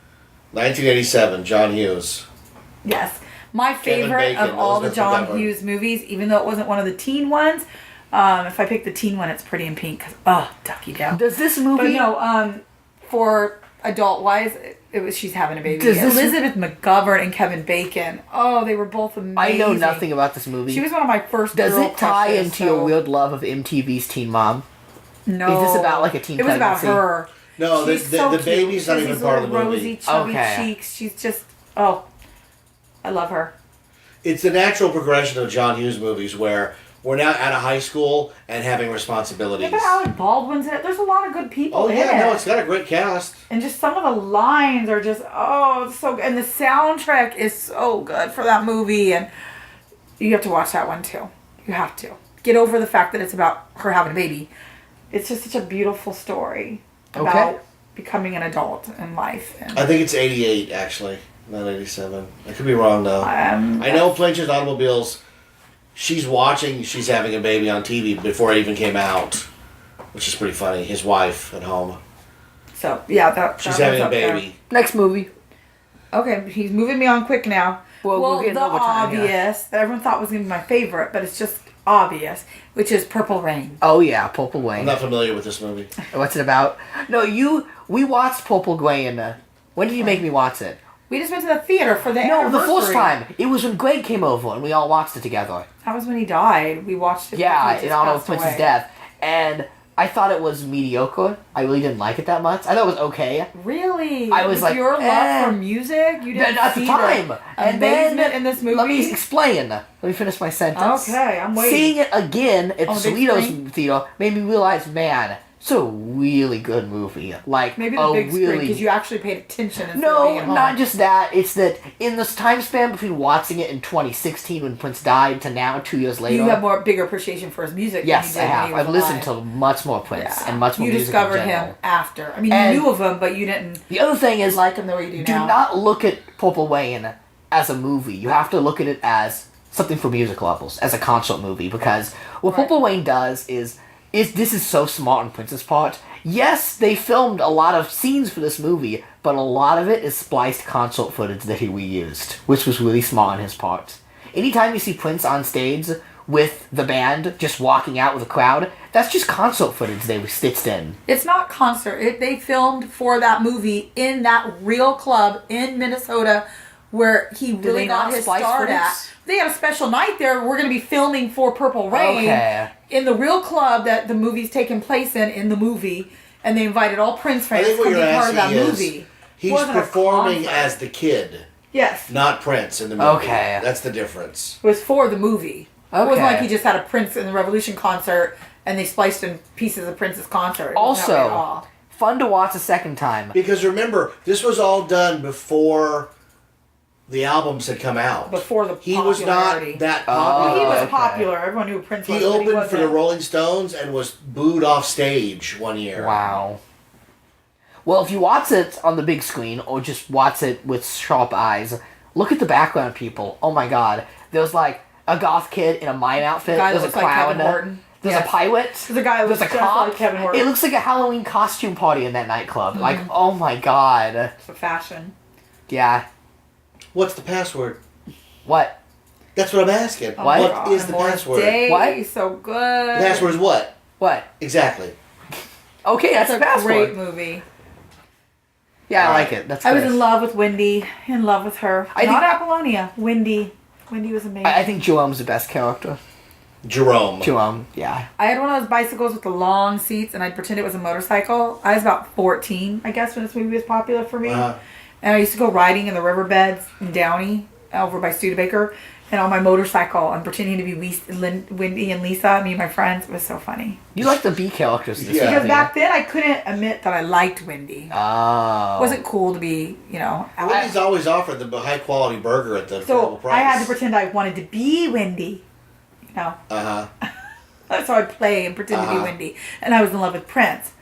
1987, John Hughes. Yes. My Kevin favorite Bacon, of all those the are John that one. Hughes movies, even though it wasn't one of the teen ones, if I pick the teen one, it's Pretty in Pink. 'Cause, oh, Ducky Down. Does this But movie? no, for adult wise, it was She's Having a Baby. Does this- Elizabeth McGovern and Kevin Bacon. Oh, they were both amazing. I know nothing about this movie. She was one of my first. Does girl it tie crushes, into so- your weird love of MTV's Teen Mom? No. Is this about, like, a teen It was about pregnancy? her. No, She's the so baby's cute. not She has even these part of the little movie. Rosy, chubby Okay. cheeks. She's just I love her. It's the natural progression of John Hughes movies where we're now out of high school and having responsibilities. Yeah, but Alec Baldwin's in it. There's a lot of good people Oh in yeah, it. no, it's got a great cast. And just some of the lines are just it's so good. And the soundtrack is so good for that movie. And you have to watch that one too. You have to get over the fact that it's about her having a baby. It's just such a beautiful story about Okay. becoming an adult in life. And I think it's 88 actually, not 87. I could be wrong though. I know Planes, Trains, Automobiles. She's watching. She's having a baby on TV before it even came out, which is pretty funny. His wife at home. So yeah, that She's that having was a up there. baby. Next movie. Okay, he's moving me on quick now. Well, we're getting the over time, yeah. obvious that everyone thought was going to be my favorite, but it's just obvious, which is Purple Rain. Oh yeah, Purple Rain. I'm not familiar with this movie. What's it about? No, we watched Purple Rain. When did you make me watch it? We just went to the theater for the No, the first anniversary. time. It was when Greg came over and we all watched it together. That was when he died. We watched it. Yeah, because he in just honor of passed Prince's away. death. And I thought it was mediocre. I really didn't like it that much. I thought it was okay. Really? I was like, your love eh. for music. You didn't At the see time. And then amazement in this movie. Let me explain. Let me finish my sentence. Okay, I'm waiting. Seeing it again at On the big Sweeto's screen? theater made me realize, man, It's a really good movie. Like, Maybe the big screen, because you actually paid attention instead of being No, at home. not just that. It's that in this time span between watching it in 2016 when Prince died to now, 2 years later. You have bigger appreciation for his music. Yes, than I you did have. when he was I've listened alive. to much more Prince and much more You music discovered in general. him after. I mean, And you knew of him, but you didn't The other thing is, like him the way you do do now. not look at Purple Rain as a movie. You have to look at it as something for music levels, as a concert movie, because what Right. Purple Rain does is this is so smart on Prince's part. Yes, they filmed a lot of scenes for this movie, but a lot of it is spliced concert footage that he reused, which was really smart on his part. Anytime you see Prince on stage with the band just walking out with a crowd, that's just concert footage they stitched in. It's not concert. They filmed for that movie in that real club in Minnesota where he they really got not his splice start footage? at. They had a special night there. We're going to be filming for Purple Rain Okay. in the real club that the movie's taking place in the movie, and they invited all Prince I fans think to what come be you're part of that asking is movie. he's Wasn't a performing concert. as the kid, Yes. not Prince in the movie. Okay. That's the difference. It was for the movie. It wasn't Okay. like he just had a Prince in the Revolution concert and they spliced in pieces of Prince's concert. It wasn't that way at Also, all. fun to watch a second time. Because remember, this was all done before the albums had come out. Before the He was popularity. not that Well, popular. he was okay. popular. Everyone knew who Prince was. He but opened for wasn't. the Rolling Stones and was booed off stage one year. Wow. Well, if you watch it on the big screen or just watch it with sharp eyes, look at the background people. Oh my god. There's like a goth kid in a mime outfit. Guy that There's a looks like clown. Kevin Horton. There's Yes. a pirate. There's a guy that There's looks a just cop. like Kevin Horton. It looks like a Halloween costume party in that nightclub. Like, oh my god. It's a fashion. Yeah. What's the password? What? That's what I'm asking. Oh What my What God. is the Morris password? Day, What? So good. The password is what? What? Exactly. Okay, that's It's the a password. great movie. Yeah, I Alright. like it. That's I was good. in love with Wendy. In love with her. I Not think- Apollonia. Wendy. Wendy was amazing. I think Jerome's the best character. Jerome. Jerome, yeah. I had one of those bicycles with the long seats, and I'd pretend it was a motorcycle. I was about 14, I guess, when this movie was popular for me. Uh-huh. And I used to go riding in the riverbeds in Downey, over by Studebaker, and on my motorcycle, and pretending to be Wendy and Lisa, me and my friends. It was so funny. You like the B characters in this Yeah. Because movie. back then, I couldn't admit that I liked Wendy. Oh. It wasn't cool to be, Wendy's always offered the high quality burger at the affordable So price. I had to pretend I wanted to be Wendy. Uh huh. That's how I'd play and pretend to be Uh-huh. Wendy. And I was in love with Prince.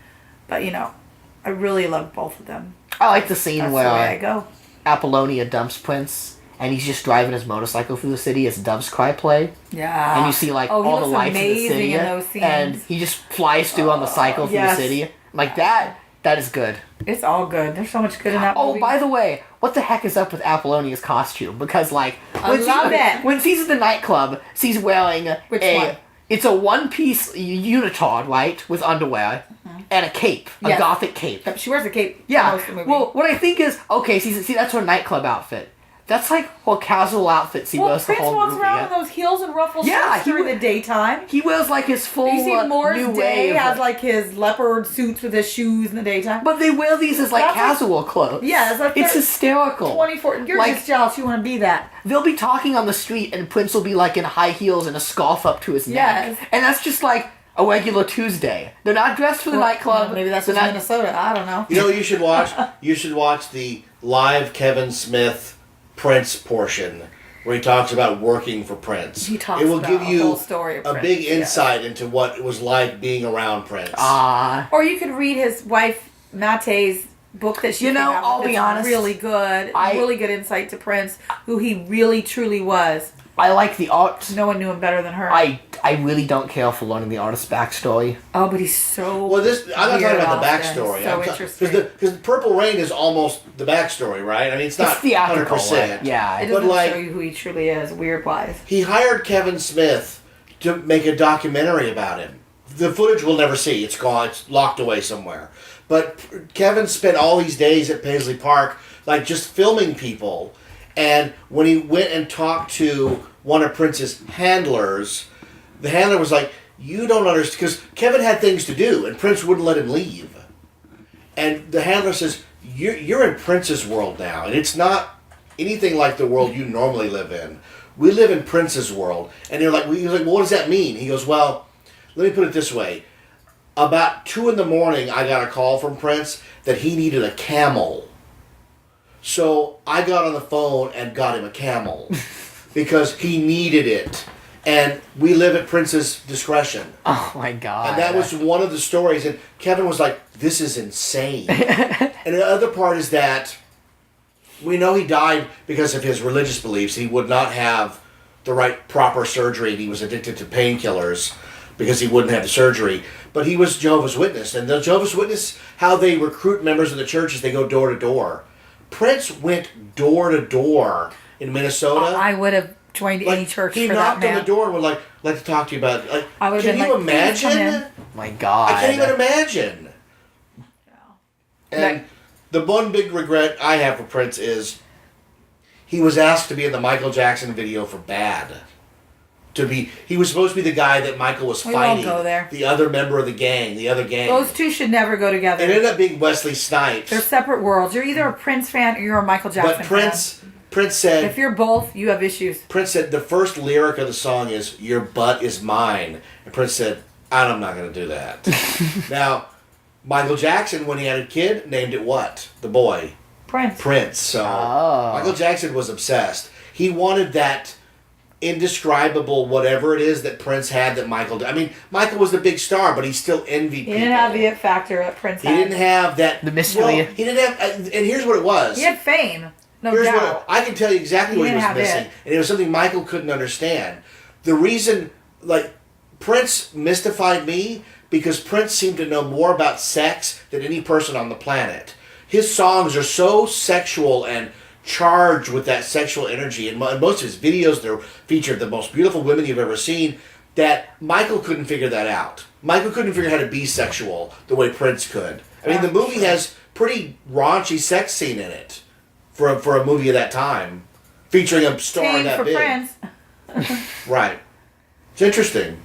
But, I really loved both of them. I like the scene That's the way I where go. Apollonia dumps Prince, and he's just driving his motorcycle through the city as Doves Cry play. Yeah. And you see like Oh, he all the looks lights in the amazing city, in those scenes. and he just flies through on the cycle through yes. the city. Like that is good. It's all good. There's so much good in that Oh, movie. by the way, what the heck is up with Apollonia's costume? Because like I love it. when she's at the nightclub, she's wearing Which one? It's a one-piece unitard, right, with underwear and a cape, a Yes. gothic cape. She wears a cape Yeah. for most of the movie. Well, what I think is okay. See, that's her nightclub outfit. That's like her casual outfit. She wears the Prince whole walks movie. around yeah. in those heels and ruffles Yeah, shirts during he- the daytime. He wears like his full You see Morris new Day wave. has like his leopard suits with his shoes in the daytime. But they wear these as like That's like- casual clothes. Yeah, it's like it's they're hysterical. 24. You're Like- just jealous. You want to be that. They'll be talking on the street, and Prince will be like in high heels and a scarf up to his neck, Yes. and that's just like a regular Tuesday. They're not dressed for the nightclub. Maybe that's They're just not. Minnesota. I don't know. You know what you should watch? You should watch the live Kevin Smith Prince portion where he talks about working for Prince. He talks it will about give the you whole story of a Prince, big yeah. insight into what it was like being around Prince. Or you could read his wife Mate's book that she You came know, out with. I'll be It's honest, really good. Really good insight to Prince, who he really truly was. I like the art. No one knew him better than her. I really don't care for learning the artist's backstory. Oh, but he's so. Well, I'm not talking weird, about the Austin. backstory. So interesting. Because Purple Rain is almost the backstory, right? I mean, it's not It's theatrical. 100%. Yeah. It But doesn't like, show you who he truly is, weird wise. he hired Kevin Smith to make a documentary about him. The footage we'll never see. It's gone. It's locked away somewhere. But Kevin spent all these days at Paisley Park, like just filming people. And when he went and talked to one of Prince's handlers, the handler was like, "You don't understand," because Kevin had things to do, and Prince wouldn't let him leave. And the handler says, "You're in Prince's world now, and it's not anything like the world you normally live in. We live in Prince's world." And they're like, he was like, "Well, what does that mean?" He goes, "Well, let me put it this way. about 2 in the morning, I got a call from Prince that he needed a camel. So I got on the phone and got him a camel because he needed it. And we live at Prince's discretion. Oh my God. And that was one of the stories. And Kevin was like, this is insane. And the other part is that we know he died because of his religious beliefs. He would not have the right proper surgery. He was addicted to painkillers because he wouldn't have the surgery. But he was Jehovah's Witness. And the Jehovah's Witness, how they recruit members of the church is they go door to door. Prince went door to door in Minnesota. I would have joined any church for that man. He knocked on the door and would like to talk to you about it. I would have Can been you like, "Please come imagine? in." My God. I can't even imagine. And the one big regret I have for Prince is he was asked to be in the Michael Jackson video for Bad. He was supposed to be the guy that Michael was We won't fighting. go there. The other member of the gang, the other gang. Those two should never go together. It ended up being Wesley Snipes. They're separate worlds. You're either a Prince fan or you're a Michael Jackson But Prince fan. said, If you're both, you have issues. Prince said the first lyric of the song is "Your butt is mine," and Prince said, "I'm not going to do that." Now, Michael Jackson, when he had a kid, named it what? The boy Prince. So Oh. Michael Jackson was obsessed. He wanted that indescribable whatever it is that Prince had that Michael did. I mean, Michael was the big star, but he still envied He people. didn't have the it factor that Prince He had. didn't have that. The mystery. Well, he didn't have. And here's what it was. He had fame. No Here's doubt. what I can tell you exactly He what he was didn't have missing, it. and it was something Michael couldn't understand. The reason, like, Prince mystified me because Prince seemed to know more about sex than any person on the planet. His songs are so sexual and charged with that sexual energy, and most of his videos they're featured the most beautiful women you've ever seen. That Michael couldn't figure that out. Michael couldn't figure out how to be sexual the way Prince could. I mean, the movie has pretty raunchy sex scene in it for a movie of that time, featuring a star Tame that for big. Prince. Right. It's interesting.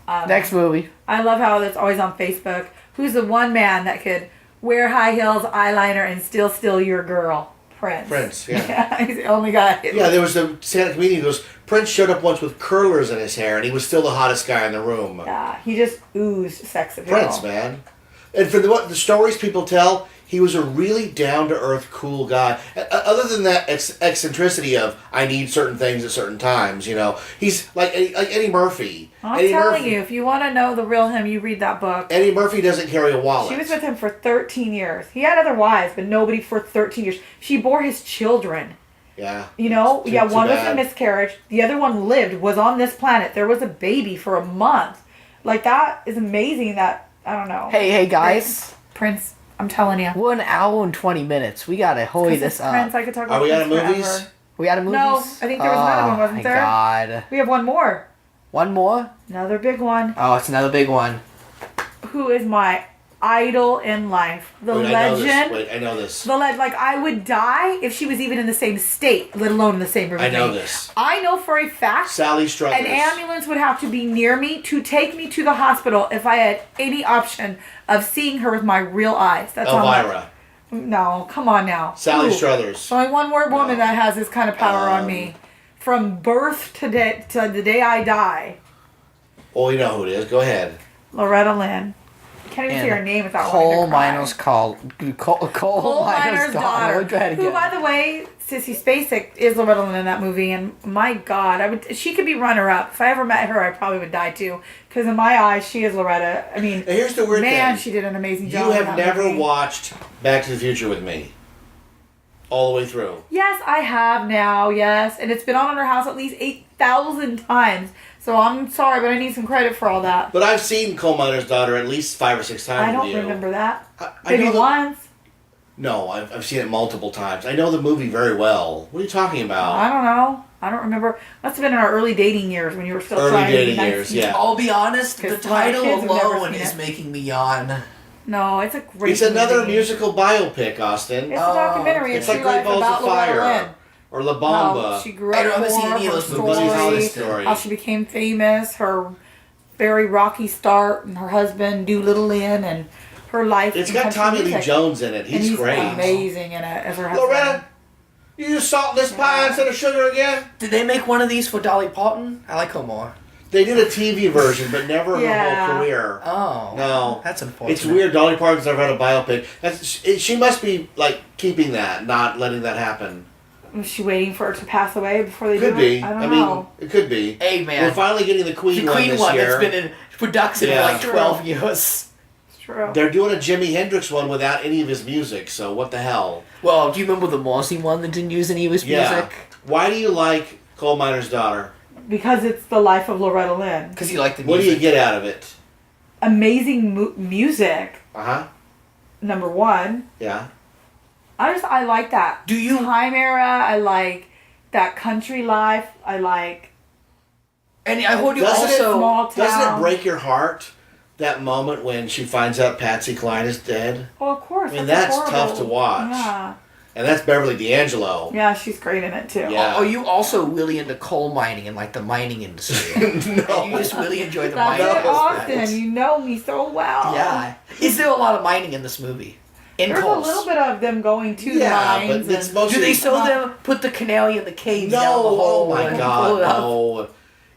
Next movie. I love how it's always on Facebook. Who's the one man that could wear high heels, eyeliner, and still steal your girl? Prince. Yeah. He's the only guy. Yeah, there was the stand-up comedian who goes, Prince showed up once with curlers in his hair, and he was still the hottest guy in the room. Yeah, he just oozed sex appeal. Prince, man. And for the stories people tell, he was a really down-to-earth, cool guy. Other than that eccentricity of, I need certain things at certain times, you know. He's like Eddie Murphy. I'm Eddie telling Murphy, you, if you want to know the real him, you read that book. Eddie Murphy doesn't carry a wallet. She was with him for 13 years. He had other wives, but nobody for 13 years. She bore his children. Yeah. You know? Too One was a bad. miscarriage. The other one lived, was on this planet. There was a baby for a month. Like, that is amazing that, I don't know. Hey guys. Prince, I'm telling you. 1 hour and 20 minutes. We gotta hurry Because this it's up. Prince, I could talk about Are we out Prince of movies? forever. We got a movies? No, I think there was another one, wasn't my there? God. We have one more. One more? Another big one. Oh, it's another big one. Who is my idol in life? The Wait, legend. I know this. Like, I would die if she was even in the same state, let alone in the same room I with know me. this. I know for a fact Sally Struthers. an ambulance would have to be near me to take me to the hospital if I had any option of seeing her with my real eyes. That's all. Elvira. No, come on now. Sally Ooh. Struthers. There's only one more woman No. that has this kind of power on me. From birth to the day I die. Oh, you know who it is. Go ahead. Loretta Lynn. Can't even say her name without wanting Coal to cry. Miner's Coal Miner's daughter. We'll try it Who, again. by the way, Sissy Spacek is Loretta Lynn in that movie, and my God, she could be runner-up. If I ever met her, I probably would die too, because in my eyes, she is Loretta. I mean, Now, here's the weird man, thing. she did an amazing job. You in have that never movie. watched Back to the Future with me. All the way through. Yes, I have now. Yes, and it's been on in her house at least 8,000 times. So I'm sorry, but I need some credit for all that. But I've seen Coal Miner's Daughter at least 5 or 6 times I don't with you. remember that. I Maybe know the- once. No, I've seen it multiple times. I know the movie very well. What are you talking about? I don't know. I don't remember. Must have been in our early dating years when you were still Early trying to dating be nice. years, yeah. I'll be honest, the Because my title kids have never alone seen is it. making me yawn. No, it's a great It's another movie. musical biopic, Austin. It's a documentary. It's It's like true Great life Balls about of Loretta Fire Lynn. or La How Bamba. she grew I up haven't seen poor, any of her those movies. story, Holly's story. how she became famous, her very rocky start, and her husband Doolittle Lynn, and her life. It's in got country Tommy Lee music. Jones in it. And He's great. amazing in it as her husband. Loretta, you use salt in this pie instead of sugar again? Did they make one of these for Dolly Parton? I like her more. They did a TV version, but never Yeah. her whole career. Oh. No. That's unfortunate. It's weird. Dolly Parton's never had a biopic. She must be, like, keeping that, not letting that happen. Was she waiting for her to pass away before they Could do be. it? I don't I know. mean, it could be. Hey, man. We're finally getting the Queen The one Queen this one year. that's been in production Yeah. for like 12 years. It's true. They're doing a Jimi Hendrix one without any of his music, so what the hell? Well, do you remember the Morrissey one that didn't use any of his Yeah. music? Why do you like Coal Miner's Daughter? Because it's the life of Loretta Lynn. Because you like the What do music. you get out of it? Amazing music, Uh-huh. number one. Yeah. I like that. Do you- Time era, I like that country life, I like... And I heard you Doesn't it- also... small town. Doesn't it break your heart, that moment when she finds out Patsy Cline is dead? Well, of course. I mean, that's horrible. tough to watch. Yeah. And that's Beverly D'Angelo. Yeah, she's great in it, too. Yeah. Are you also really into coal mining and like the mining industry? No. And you just really enjoy the That's mining it, aspect? Austin. You know me so well. Yeah. Is there a lot of mining in this movie? In There's coals? a little bit of them going to Yeah, the mines. but it's and- mostly- Do they show them put the canal in the caves No, down the hole? oh my and God, pull it up? no.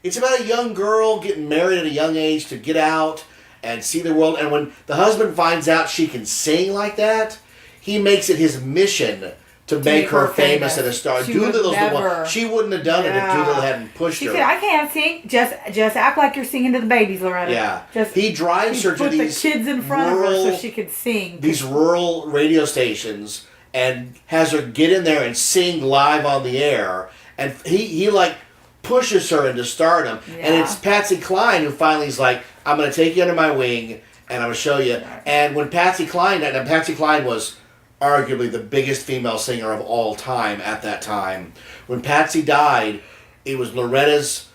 It's about a young girl getting married at a young age to get out and see the world. And when the husband finds out she can sing like that, he makes it his mission to make her famous and a star. She Doolittle's would the never. one. She wouldn't have done it if Yeah. Doolittle hadn't pushed She her. said, "I can't sing. Just act like you're singing to the babies, Loretta." Yeah. Just He drives her to put these the kids in front of her rural- so she could sing. these rural radio stations and has her get in there and sing live on the air. And he like pushes her into stardom. And Yeah. it's Patsy Cline who finally is like, I'm going to take you under my wing and I'm going to show you. And when Patsy Cline was arguably the biggest female singer of all time at that time. When Patsy died, it was Loretta's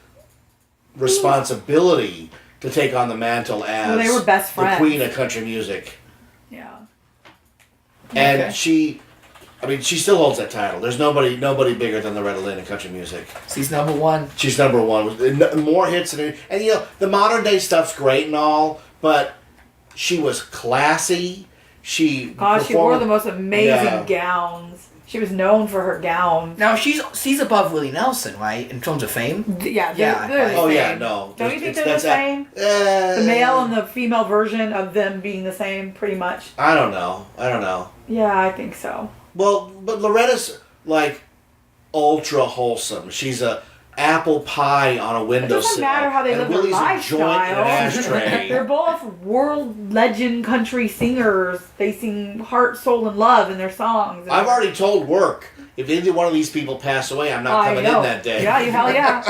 responsibility to take on the mantle as Well, they were best the friends. queen of country music. Yeah. And Okay. she still holds that title. There's nobody bigger than Loretta Lynn in country music. She's number one. She's number one. More hits than and you know the modern day stuff's great and all, but she was classy. She God, she wore performed- the most amazing Yeah. gowns. She was known for her gowns. Now she's above Willie Nelson, right? In terms of fame. Yeah, Yeah, they're the Oh same. yeah, no. Don't you think It's- they're the that's same? a- The male and the female version of them being the same, pretty much. I don't know. Yeah, I think so. Well, but Loretta's like ultra wholesome. She's a apple pie on a windowsill. It doesn't matter how they and live their Willie's a joint in an lifestyle. ashtray. They're both world legend country singers. They sing heart, soul, and love in their songs. I've already told work if either one of these people pass away, I'm not coming in that day. Yeah, hell yeah.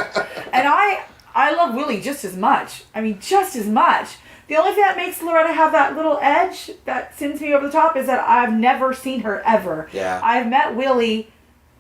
And I love Willie just as much. I mean, just as much. The only thing that makes Loretta have that little edge that sends me over the top is that I've never seen her ever. Yeah. I've met Willie,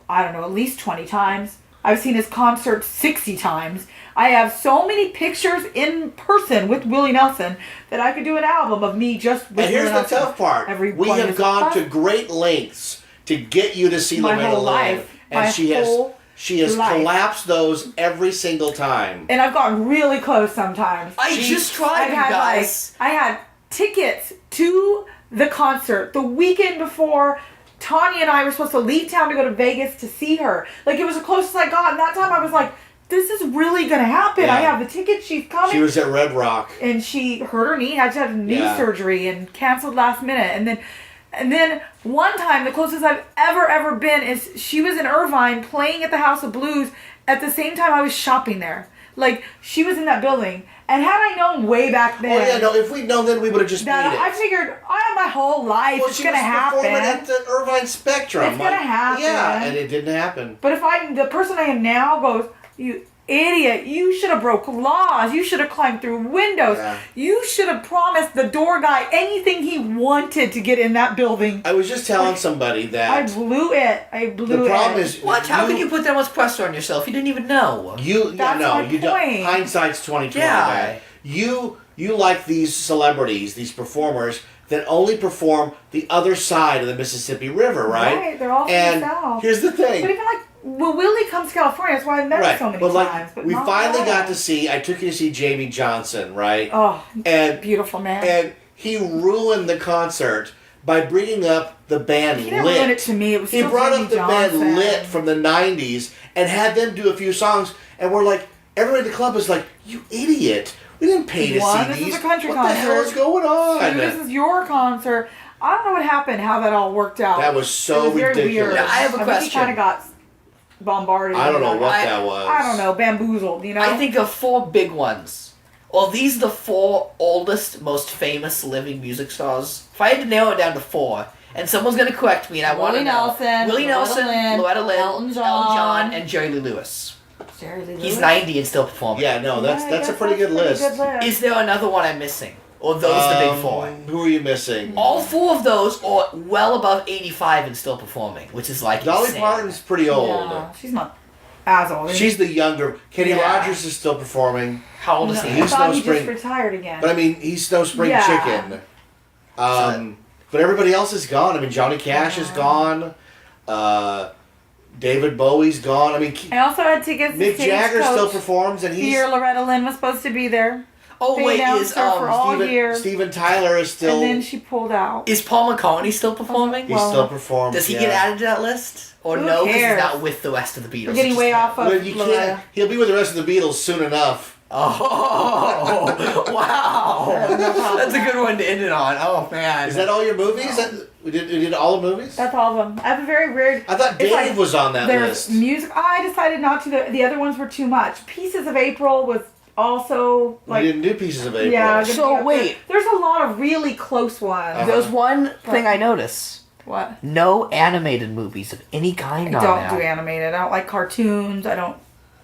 I don't know, at least 20 times. I've seen his concert 60 times. I have so many pictures in person with Willie Nelson that I could do an album of me just with And here's Willie the Nelson. tough part. Every We one have is gone fun. to great lengths to get you to see My Loretta whole Lynn. life. And My whole she has life. collapsed those every single time. And I've gotten really close sometimes. I She- just tried, you guys. I had tickets to the concert the weekend before. Tanya and I were supposed to leave town to go to Vegas to see her. Like, it was the closest I got. And that time I was like, this is really going to happen. Yeah. I have the tickets. She's coming. She was at Red Rock. And she hurt her knee, had to have knee Yeah. surgery and canceled last minute. And then one time, the closest I've ever been is she was in Irvine playing at the House of Blues at the same time I was shopping there. Like, she was in that building. And had I known way back then Oh yeah, no. If we'd known then, we would have just that made it. I figured I have my whole life, well, it's she gonna was performing happen. at the Irvine Spectrum. It's gonna happen. Yeah, and it didn't happen. But if the person I am now goes, you idiot, you should have broke laws, you should have climbed through windows, Yeah. you should have promised the door guy anything he wanted to get in that building. I was just telling somebody I that blew it. I blew the it. problem is What? How can you put that much pressure on yourself? You didn't even know. That's my you don't. point. Hindsight's 20/20. Yeah. man. You like these celebrities, these performers that only perform the other side of the Mississippi River, right? Right, they're all from and the South. here's the thing. But even like, well, Willie comes to California, that's why I met her Right, so many but like times. But we not finally all. got to see. I took you to see Jamie Johnson, right? Oh, and beautiful man. and he ruined the concert by bringing up the band He didn't Lit. ruin it to me. It was He still brought Jamie up the Johnson. band Lit from the '90s and had them do a few songs, and we're like, everybody at the club was like, "You idiot! We didn't pay to One, see this these. is a country what the hell concert. is going on?" Two, this is your concert. I don't know what happened, how that all worked out. That was so It was very ridiculous. weird. I have a think question. he kind of got bombarded. I don't know what I- that was. I don't know, bamboozled, you know? I think of 4 big ones. Well, these are the 4 oldest, most famous living music stars. If I had to narrow it down to 4, and someone's going to correct me, and I want to Willie know. Nelson, Willie Nelson, Loretta Lynn, Elton John. and Jerry Lee Lewis. Jerry Lee He's Lewis. 90 and still performing. Yeah, no, that's Yeah, I that's a guess pretty good list. Is there another one I'm missing? Or those the big 4? Who are you missing? All 4 of those are well above 85 and still performing, which is like Dolly insane. Parton's pretty old. Yeah, she's not as old. She's the younger. Kenny Yeah. Rogers is still performing, How old is No, he? I He's thought no he spring- just retired again. but I mean, he's no spring Yeah. chicken. But everybody else is gone. I mean, Johnny Cash is gone. David Bowie's gone. I mean, I also had tickets to Mick Jagger still Stagecoach. performs, and he's Here, Loretta Lynn was supposed to be there. Oh They wait, announced is her for all year. Steven Tyler is still. And then she pulled out. is Paul McCartney still performing? He Well, still performs. Does he yeah. get added to that list? Or Who no, because he's cares? not with the rest of the Beatles. We're getting It's way just off him. of Well, you Loretta. can't. He'll be with the rest of the Beatles soon enough. Oh, wow. That's a good one to end it on. Oh, man. Is that all your movies? We did all the movies? That's all of them. I have a very weird. I thought it's Dave like was on that There's list. music. I decided not to. The other ones were too much. Pieces of April was also We like. didn't do Pieces of April. Yeah. gonna So, be up there. wait. There's a lot of really close ones. Uh-huh. There's one thing I notice. What? No animated movies of any kind I on don't there. do animated. I don't like cartoons. I don't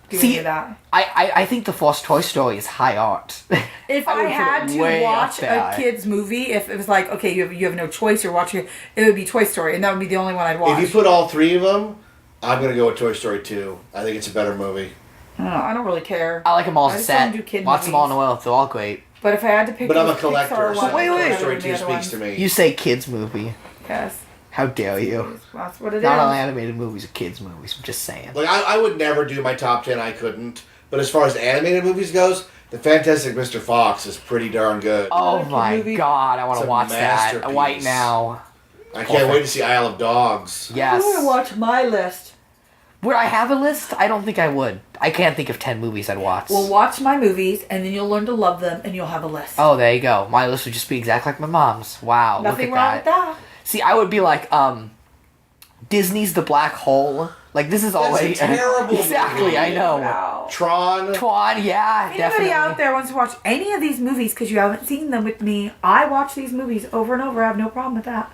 do See, any of that. I think the first Toy Story is high art. If I I, would put had it to way watch up there. a kid's movie, if it was like, okay, you have no choice, you're watching it, it would be Toy Story, and that would be the only one I'd watch. If you put all 3 of them, I'm going to go with Toy Story 2. I think it's a better movie. I don't really care. I like them all I as a just don't set. do kid Watch them all in movies. a row. They're all great. But if I had to pick But I'm a those collector, Pixar so ones, Wait, wait. Toy I'd Story do 2 the other speaks to ones. me. You say kids movie. Yes. How dare you? That's what it is. Not all animated movies are kids movies. I'm just saying. Like, I would never do my top 10. I couldn't. But as far as animated movies goes, The Fantastic Mr. Fox is pretty darn good. Oh Another kid my movie. god, I want It's to a watch that masterpiece. right now. I can't wait to see Isle of Dogs. Yes. I'm gonna watch my list. Would I have a list? I don't think I would. I can't think of 10 movies I'd watch. Well, watch my movies, and then you'll learn to love them, and you'll have a list. Oh, there you go. My list would just be exactly like my mom's. Wow, Nothing look wrong at with that. that. See, I would be like, Disney's The Black Hole. Like, this is That's already... a terrible Exactly, movie. I know. Wow. Tron. Twan, yeah, If definitely. anybody out there wants to watch any of these movies because you haven't seen them with me, I watch these movies over and over. I have no problem with that.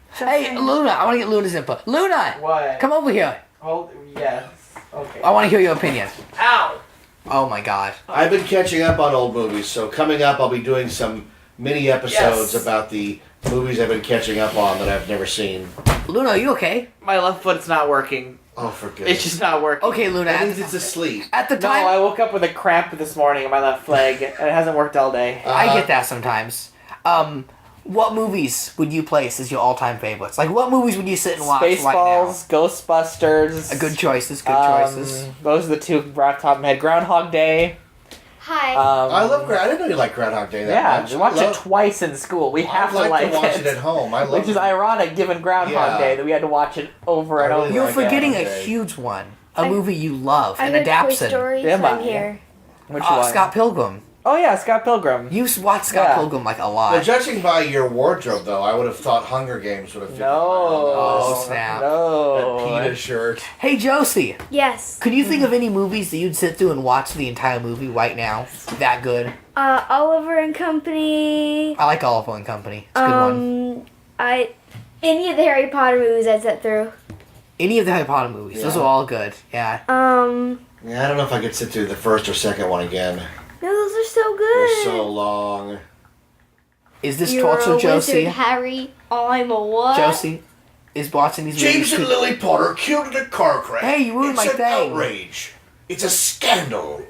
Just Hey, saying. Luna, I want to get Luna's input. Luna! What? Come over here. Hold. Yes. Okay. I want to hear your opinion. Ow! Oh my god. I've been catching up on old movies, so coming up I'll be doing some mini episodes Yes. about the movies I've been catching up on that I've never seen. Luna, are you okay? My left foot's not working. Oh, for goodness. It's just not working. Okay, Luna. That At, means it's asleep. at the No, time... I woke up with a cramp this morning in my left leg, and it hasn't worked all day. I get that sometimes. What movies would you place as your all-time favorites? Like, what movies would you sit and watch right Spaceballs, Ghostbusters. now? Good choices, good choices. Those are the two right off the top of my head. Groundhog Day. Hi. I love I didn't know you liked Groundhog Day that Yeah, much. we watched I it love- twice in school. We have I'd like to like to watch it at home. I love Which is ironic given Groundhog Yeah. Day that we had to watch it over and I really over. You're like forgetting Groundhog a Day. huge one. A movie you love, I'm and in Toy Adapson. Story, Yeah, so I'm man. here. Which Oh, one? Scott Pilgrim. Oh yeah, Scott Pilgrim. You watched Scott Yeah. Pilgrim like a Well, lot. judging by your wardrobe, though, I would have thought Hunger Games would have fit No. Oh, snap. No. that PETA shirt. Hey, Josie, Yes. could you think of any movies that you'd sit through and watch the entire movie right now? That good? Oliver and Company. I like Oliver and Company. It's a good one. Any of the Harry Potter movies I'd sit through. Any of the Harry Potter movies. Those Yeah. are all good. Yeah. Yeah, I don't know if I could sit through the first or second one again. No, those are so good. They're so long. Is this You're torture, a Josie? wizard, Harry. I'm a what? Josie is watching these James movies. and Lily Potter killed in a car crash. Hey, you ruined it's my an thing. outrage. It's a scandal.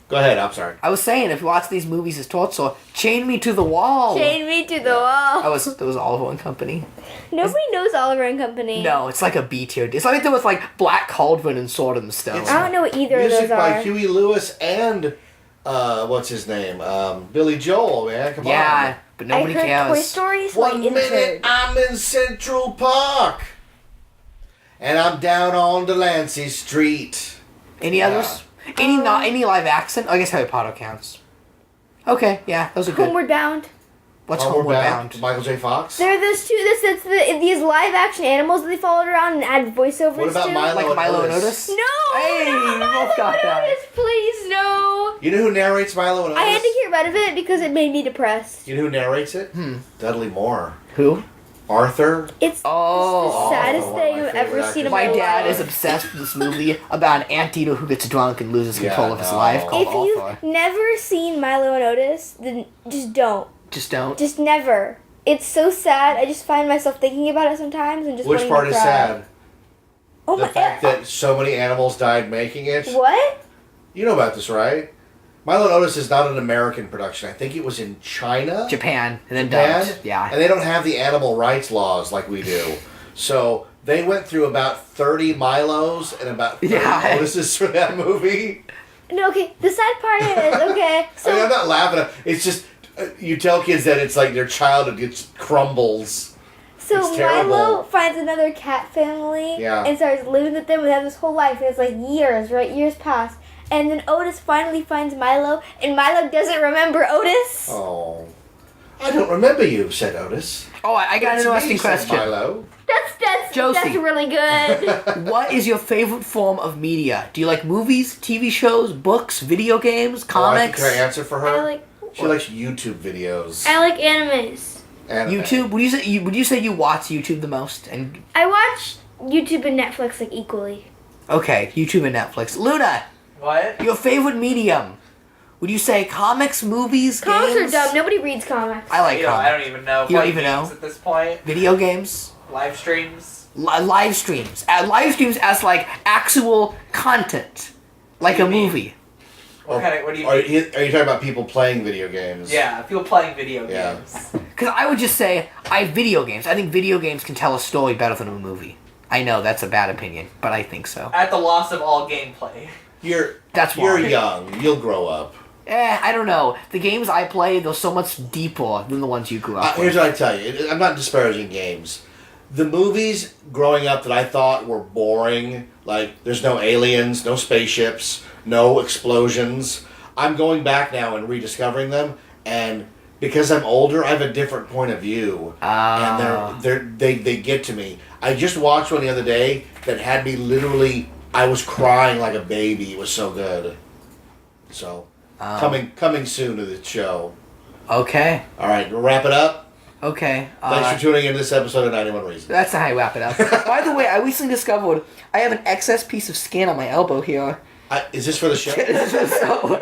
Go ahead, I'm sorry. I was saying, if you watch these movies as torture, chain me to the wall. Chain me to the wall. That was Oliver and Company. Nobody knows Oliver and Company. No, it's like a B tier. It's like there was like Black Cauldron and Sword and Stone. It's- I don't know what either of Music those by are. Huey Lewis and what's his name? Billy Joel, man. Come Yeah, but I nobody heard cares. Toy Story, so on. I One minute entered. I'm in Central Park. And I'm down on Delancey Street. Any others? Any live action? I guess Harry Potter counts. Okay, yeah, those are good. Homeward Bound. What's Homeward Bound? Michael J. Fox. There are those two. These live action animals that they followed around and added voiceovers What about to. Milo? Like Milo and Otis? Otis? No. Hey, no, we Milo both got and that. Otis, please no. You know who narrates Milo and Otis? I had to get rid of it because it made me depressed. You know who narrates it? Dudley Moore. Who? Arthur. It's Oh. the saddest one of thing my I've ever favorite seen in My my dad life. is obsessed with this movie about an anteater who gets drunk and loses control of his life called If you've Arthur. never seen Milo and Otis, then just don't. Just don't. Just never. It's so sad. I just find myself thinking about it sometimes and just Which wanting part to is cry. sad? Oh The my fact that so many animals died making it. What? You know about this, right? Milo and Otis is not an American production. I think it was in China. Japan and then Japan? dubbed. Yeah. And they don't have the animal rights laws like we do. So they went through about 30 Milos and about 30 Otises for that movie. No, okay. The sad part is, okay, so I mean, I'm not laughing. It's just, you tell kids that it's like their childhood gets crumbles. So It's terrible. Milo finds another cat family Yeah. and starts living with them and they have this whole life. And it's like years, right? Years pass. And then Otis finally finds Milo and Milo doesn't remember Otis. Oh. I don't remember you, said Otis. Oh, I got an It's interesting me, said question. Milo. That's Josie. really good. What is your favorite form of media? Do you like movies, TV shows, books, video games, comics? Can I answer for her? I She likes YouTube videos. like animes. And YouTube? Would you say you watch YouTube the most? And I watch YouTube and Netflix like equally. okay, YouTube and Netflix. Luna, What? your favorite medium? Would you say comics, movies, Comics games? are dumb. Nobody reads comics. I like You know, I comics. don't even know. You don't Play even games know? at this point. Video games? Live streams. Live streams. Live streams as like actual content. Like What a do you mean? movie. What kind of? What do you Are mean? you talking about people playing video games? Yeah, people playing video Yeah. games. Because I would just say, video games. I think video games can tell a story better than a movie. I know that's a bad opinion, but I think so. At the loss of all gameplay. That's why. You're young. You'll grow up. I don't know. The games I play, they're so much deeper than the ones you grew up Here's with. what I tell you. I'm not disparaging games. The movies growing up that I thought were boring, like there's no aliens, no spaceships, no explosions. I'm going back now and rediscovering them, and because I'm older, I have a different point of view, and they get to me. I just watched one the other day that had me literally. I was crying like a baby. It was so good. So coming soon to the show. Okay. All right, we'll wrap it up. Okay. Thanks for tuning in to this episode of 91 Reasons. That's how I wrap it up. By the way, I recently discovered I have an excess piece of skin on my elbow here. Is this for the show? So,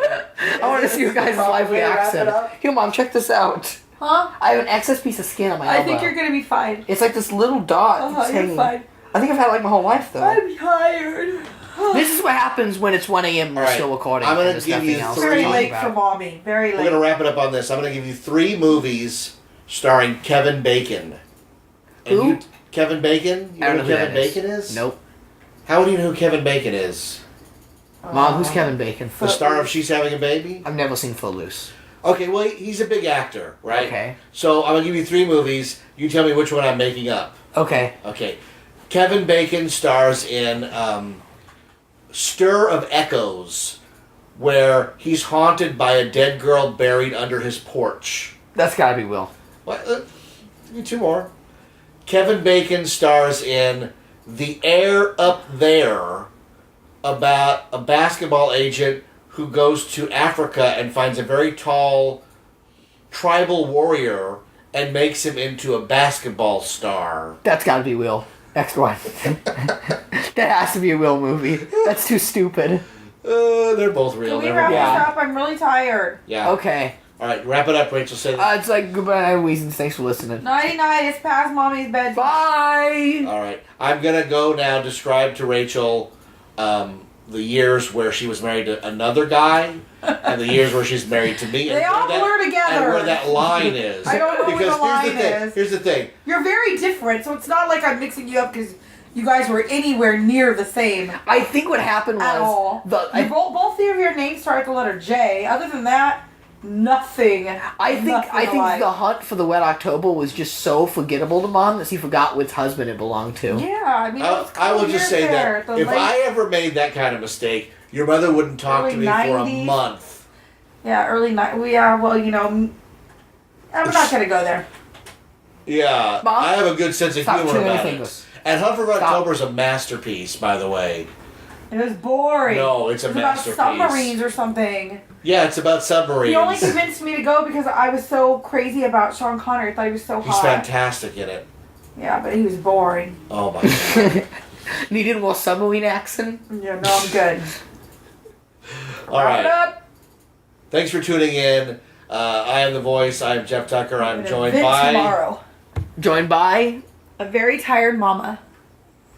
I want to see you guys' live Way to wrap reaction. it up. Here, Mom, check this out. Huh? I have an excess piece of skin on my elbow. I think you're gonna be fine. It's like this little dot. that's You're hanging. fine. I think I've had it like my whole life, though. I'm tired. This is what happens when it's 1 a.m. and we're All right. still recording. I'm gonna and there's give nothing you else to Very talk late about. for mommy. Very We're late. going to wrap it up on this. I'm going to give you 3 movies starring Kevin Bacon. And Who? Kevin Bacon? You I don't know know who who Kevin that is. Bacon is? Nope. How do you know who Kevin Bacon is? Mom, who's Kevin Bacon? The star of She's Having a Baby? I've never seen Footloose. Okay, well, he's a big actor, right? Okay. So I'm going to give you 3 movies. You tell me which one I'm making up. Okay. Okay. Kevin Bacon stars in Stir of Echoes, where he's haunted by a dead girl buried under his porch. That's gotta be Will. What? Give me 2 more. Kevin Bacon stars in The Air Up There, about a basketball agent who goes to Africa and finds a very tall tribal warrior and makes him into a basketball star. That's gotta be Will. Next one. That has to be a Will movie. That's too stupid. They're both real. Can we Never wrap mind. this up? I'm really tired. Yeah. Okay. All right, wrap it up, Rachel. Say that. It's like goodbye, reasons. Thanks for listening. Nighty night. It's past mommy's bedtime. Bye. All right, I'm gonna go now. Describe to Rachel the years where she was married to another guy, and the years where she's married to me. They and all where blur that, together. And where that line is. I don't know where because the line here's the thing. is. Here's the thing. You're very different, so it's not like I'm mixing you up because you guys were anywhere near the same I think what happened at all. was Both of your names start with the letter J. Other than that, nothing. I think alike. the hunt for the Wet October was just so forgettable to Mom that she forgot which husband it belonged to. Yeah, I mean, it was I will cool just years say there, that the if late- I ever made that kind of mistake, Your mother wouldn't talk to me for a 90s. month. Yeah, early night. Well, you know, I'm not gonna go there. Yeah, Mom? I have a good sense of Stop humor chewing about fingers. it. And Hunt for Red Stop. October is a masterpiece, by the way. It was boring. No, it's a It was about masterpiece. submarines or something. Yeah, it's about submarines. He only convinced me to go because I was so crazy about Sean Connery. I thought he was so He's hot. fantastic in it. Yeah, but he was boring. Oh my god. Needed more submarine accent? Yeah, no, I'm good. All Wrap it right. up. Thanks for tuning in. I am the voice. I am Jeff Tucker. I'm An joined event by. tomorrow. Joined by A very tired mama.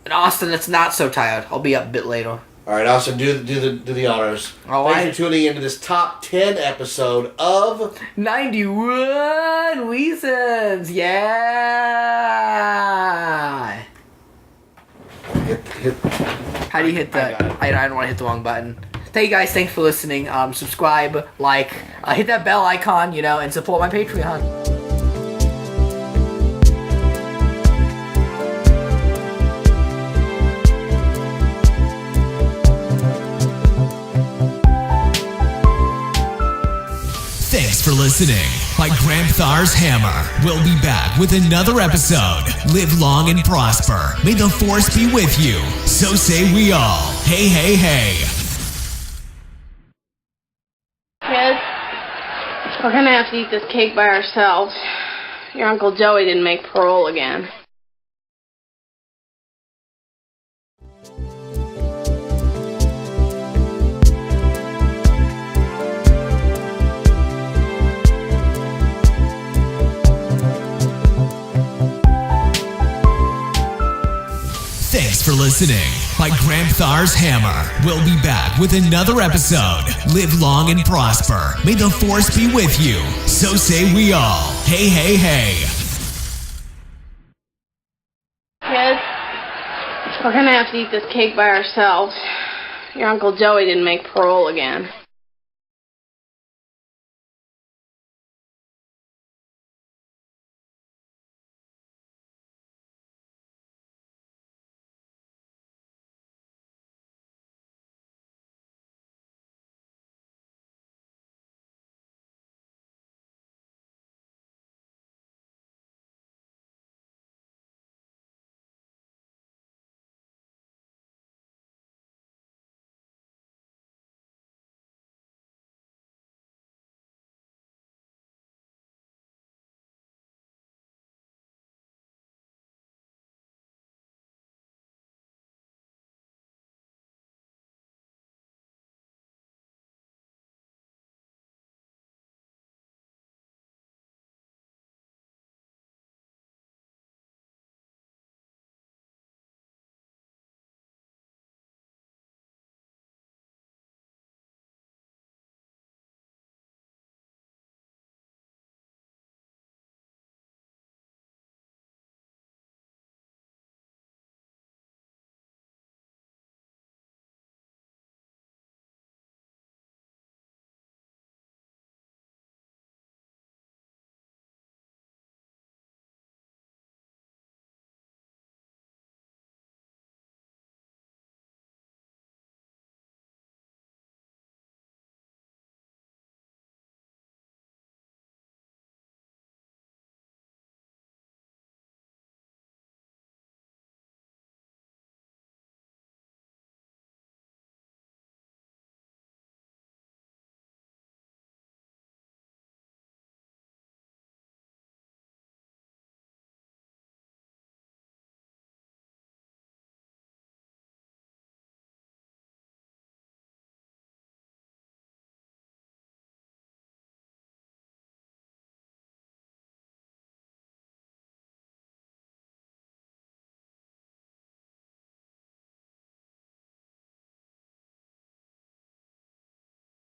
an Austin that's not so tired. I'll be up a bit later. All right, Austin, do the honors. All Thanks right. for tuning into this top 10 episode of 91 Reasons. Yeah. Hit. How do you hit I that? got it. I don't want to hit the wrong button. Thank you guys. Thanks for listening. Subscribe, like, hit that bell icon, and support my Patreon. Thanks for listening by Grandthar's Hammer. We'll be back with another episode. Live long and prosper. May the force be with you. So say we all. Hey, hey, hey. Kids, we're gonna have to eat this cake by ourselves. Your Uncle Joey didn't make parole again. Thanks for listening by Grandthar's Hammer. We'll be back with another episode. Live long and prosper. May the force be with you. So say we all. Hey, hey, hey. Kids, we're gonna have to eat this cake by ourselves. Your Uncle Joey didn't make parole again.